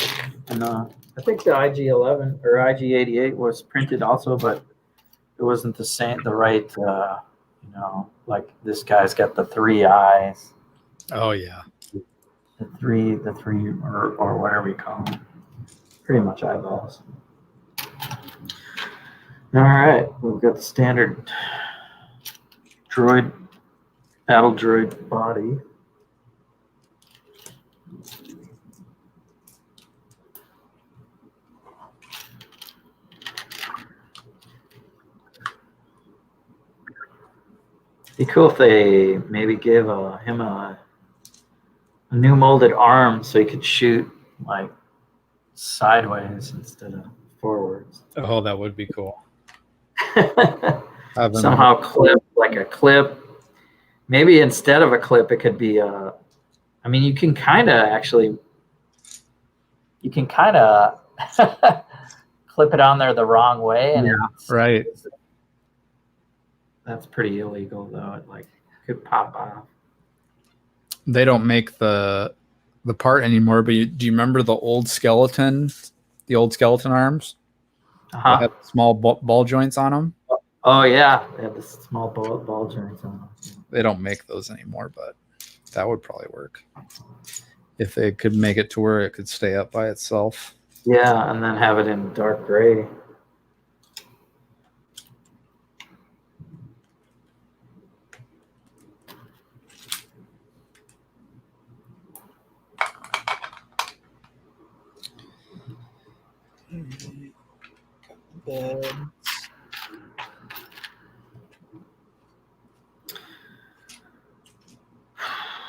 And I think the IG-11 or IG-88 was printed also, but it wasn't the right. Like this guy's got the 3 eyes. Oh yeah. The three, or whatever you call them. Pretty much eyeballs. All right, we've got the standard battle droid body. Be cool if they maybe give him a new molded arm so he could shoot like sideways instead of forwards. Oh, that would be cool. Somehow clip like a clip. Maybe instead of a clip, it could be a. I mean, you can kind of clip it on there the wrong way, and right. That's pretty illegal, though. It like could pop off. They don't make the part anymore, but do you remember the old skeleton arms? They had small ball joints on them. Oh yeah, they have the small ball joints on them. They don't make those anymore, but that would probably work if they could make it to where it could stay up by itself. Yeah, and then have it in dark gray.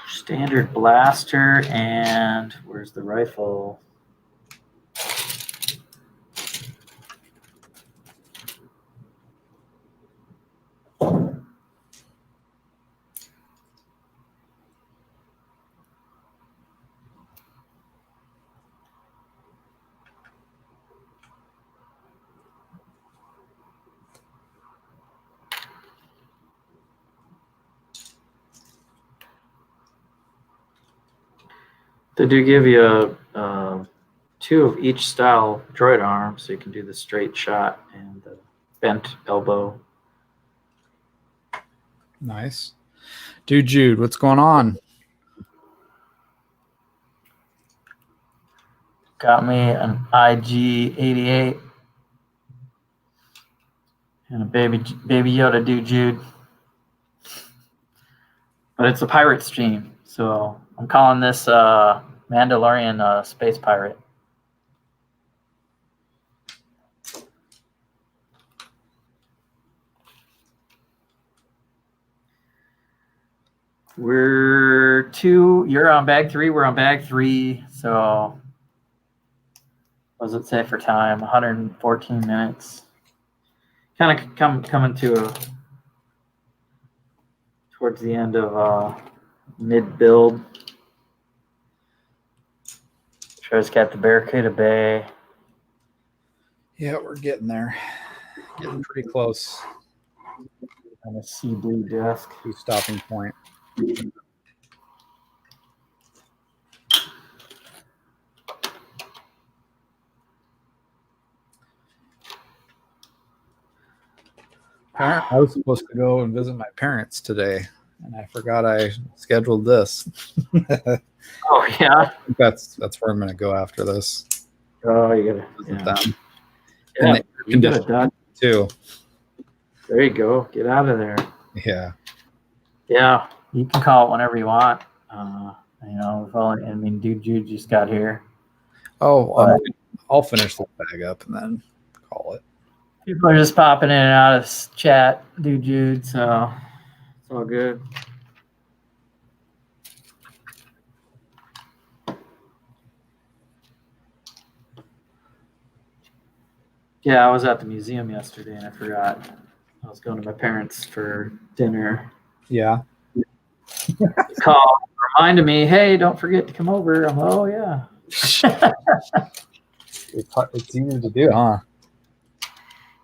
Standard blaster, and where's the rifle? They do give you two of each style droid arm, so you can do the straight shot and the bent elbow. Nice. Dude, Jude, what's going on? Got me an IG-88 and a baby Yoda dude, Jude. But it's a pirate stream, so I'm calling this Mandalorian space pirate. We're two. You're on bag 3. We're on bag 3. So what does it say for time? 114 minutes. Kind of coming to towards the end of mid build. Trevor's got the Barracuda Bay. Yeah, we're getting there. Getting pretty close. On a sea blue desk. Stopping point. I was supposed to go and visit my parents today, and I forgot I scheduled this. Oh yeah, that's where I'm going to go after this. Oh, you gotta visit them. Yeah, you got it done too. There you go. Get out of there. Yeah. Yeah, you can call it whenever you want. You know, I mean, dude, Jude just got here. Oh, I'll finish the bag up and then call it. People are just popping in and out of chat, dude, Jude. So it's all good. Yeah, I was at the museum yesterday and I forgot. I was going to my parents for dinner. Yeah. Call reminded me, hey, don't forget to come over. I'm oh yeah. It's easy to do, huh?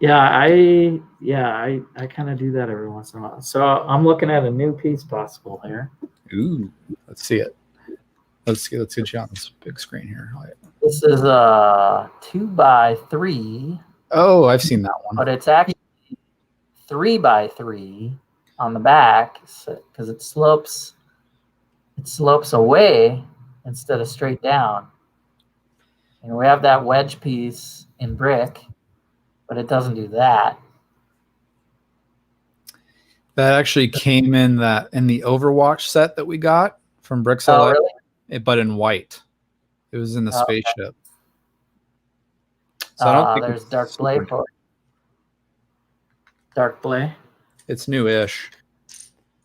Yeah, I kind of do that every once in a while. So I'm looking at a new piece possible here. Ooh, let's see it. Let's get you on this big screen here. This is a 2x3. Oh, I've seen that one. But it's actually 3x3 on the back because it slopes away instead of straight down. And we have that wedge piece in brick, but it doesn't do that. That actually came in the Overwatch set that we got from Bricks Oh, LA, really? but in white. It was in the Oh, okay. spaceship. So I don't think There's it's Dark super Blade. Dark Blade. It's new-ish.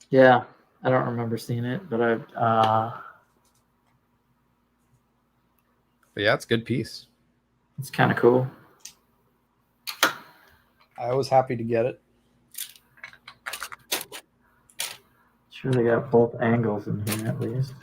Yeah, I don't remember seeing it, but But yeah, it's a good piece. it's kind of cool. I was happy to get it. Sure, they got both angles in here at least.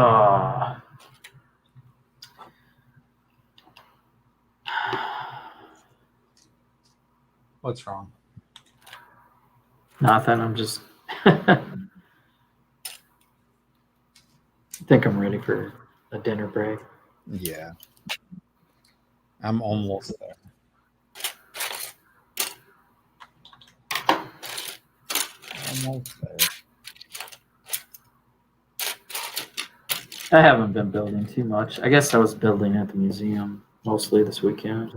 Oh. What's wrong? Nothing. I'm just. I think I'm ready for a dinner break. Yeah. I'm almost there. Almost there. I haven't been building too much. I guess I was building at the museum mostly this weekend.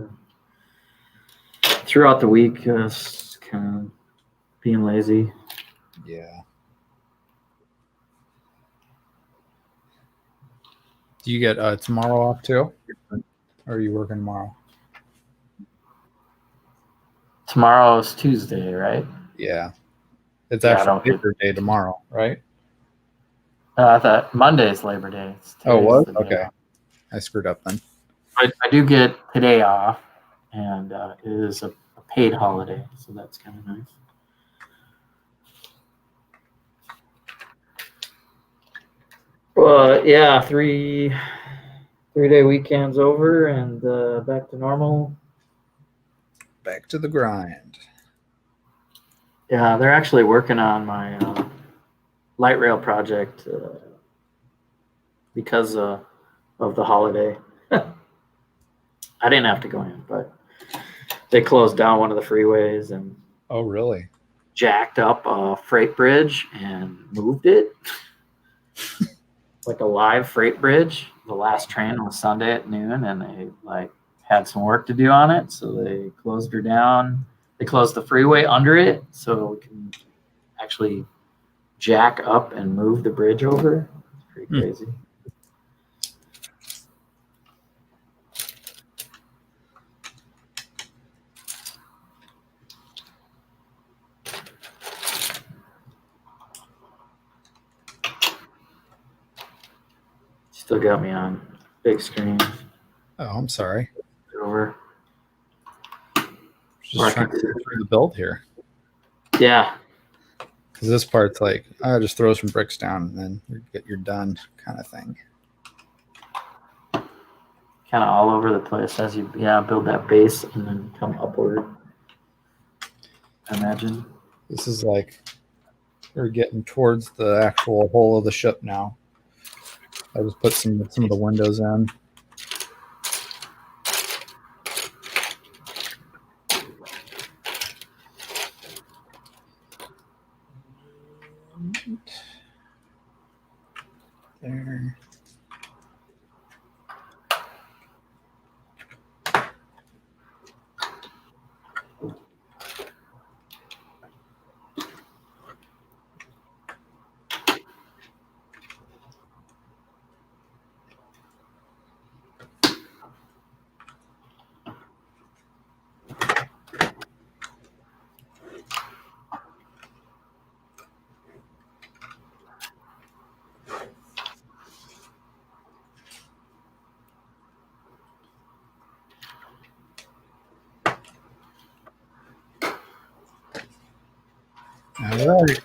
Throughout the week, just kind of being lazy. Yeah. Do you get tomorrow off too? Or are you working tomorrow? Tomorrow's Tuesday, right? Yeah. It's Yeah, I actually don't get. Labor Day tomorrow, right? I thought Monday's Labor Day. Oh, Today's what? the day Okay. off. I screwed up then. I do get today off, and it is a paid holiday, so that's kind of nice. Well, yeah, three-day weekend's over, and back to normal. Back to the grind. Yeah, they're actually working on my light rail project because of the holiday. I didn't have to go in, but they closed down one of the freeways and Oh, really? jacked up a freight bridge and moved it. Like a live freight bridge. The last train was Sunday at noon, and they had some work to do on it, so they closed her down. They closed the freeway under it, so we can actually jack up and move the bridge over. It's pretty crazy. Still got me on big screen. Oh, I'm sorry. Over. Just trying to get through the build here. Yeah. Because this part's like, just throw some bricks down and then you're done kind of thing. Kind of all over the place as you build that base and then come upward. I imagine. This is like we're getting towards the actual hull of the ship now. I just put some of the windows in. There. All right.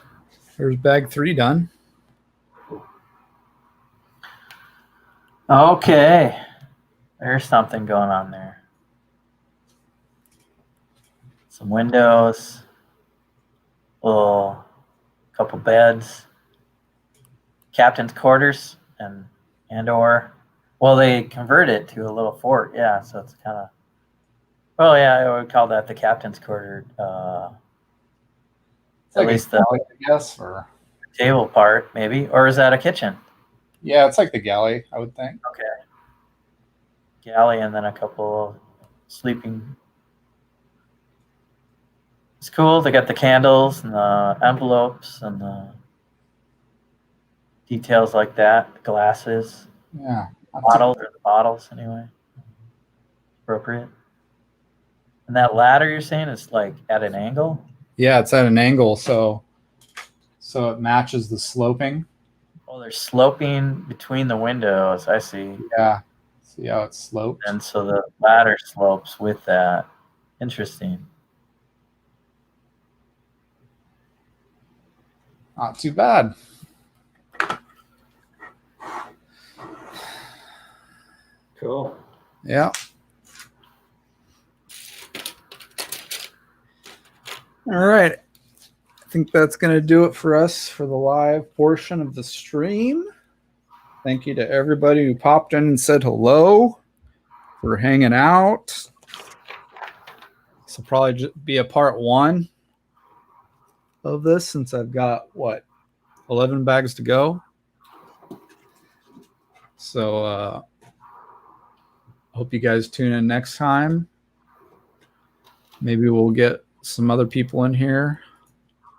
There's bag 3 done. Okay. There's something going on there. Some windows, couple beds, captain's quarters, and or Well, they convert it to a little fort. Yeah, so it's kind of. Well, yeah, I would call that the captain's quarter. It's At like least a the galley, I guess, or table part, maybe, or is that a kitchen? yeah, it's like the galley, I would think. Okay, galley, and then a couple of sleeping. It's cool. They got the candles and the envelopes and the details like that. The glasses, Yeah, bottles, or the bottles anyway. Appropriate. And that ladder you're saying is like at an angle. yeah, it's at an angle, so it matches the sloping. Oh, they're sloping between the windows. I see. Yeah, see how it sloped. And so the ladder slopes with that. Interesting. Not too bad. Cool. Yeah. All right. I think that's going to do it for us for the live portion of the stream. Thank you to everybody who popped in and said hello, for hanging out. This will probably just be a part 1 of this, since I've got, 11 bags to go. So hope you guys tune in next time. Maybe we'll get some other people in here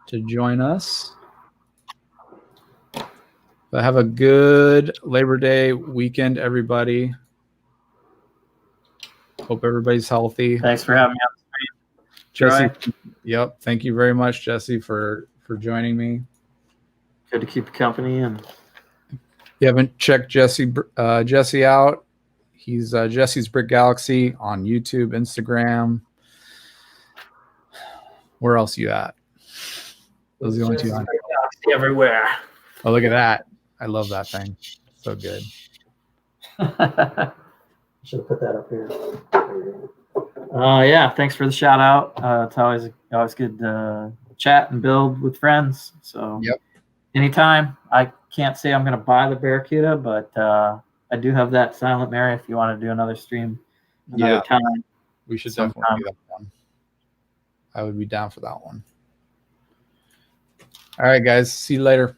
to join us. But have a good Labor Day weekend, everybody. Hope everybody's healthy. Thanks for having me on the stream, Jesse. Yep. Thank you very much, Jesse, for joining me. Good to keep you company. And if you haven't checked Jesse out, he's Jesse's Brick Galaxy on YouTube, Instagram. Where else you at? Those are the only two. Everywhere. Oh, look at that. I love that thing. So good. Should have put that up here. Yeah, thanks for the shout out. It's always good to chat and build with friends. So yep. Anytime. I can't say I'm going to buy the Barracuda, but I do have that Silent Mary if you want to do another stream another time. We should sometime. definitely do that one. I would be down for that one. All right, guys. See you later.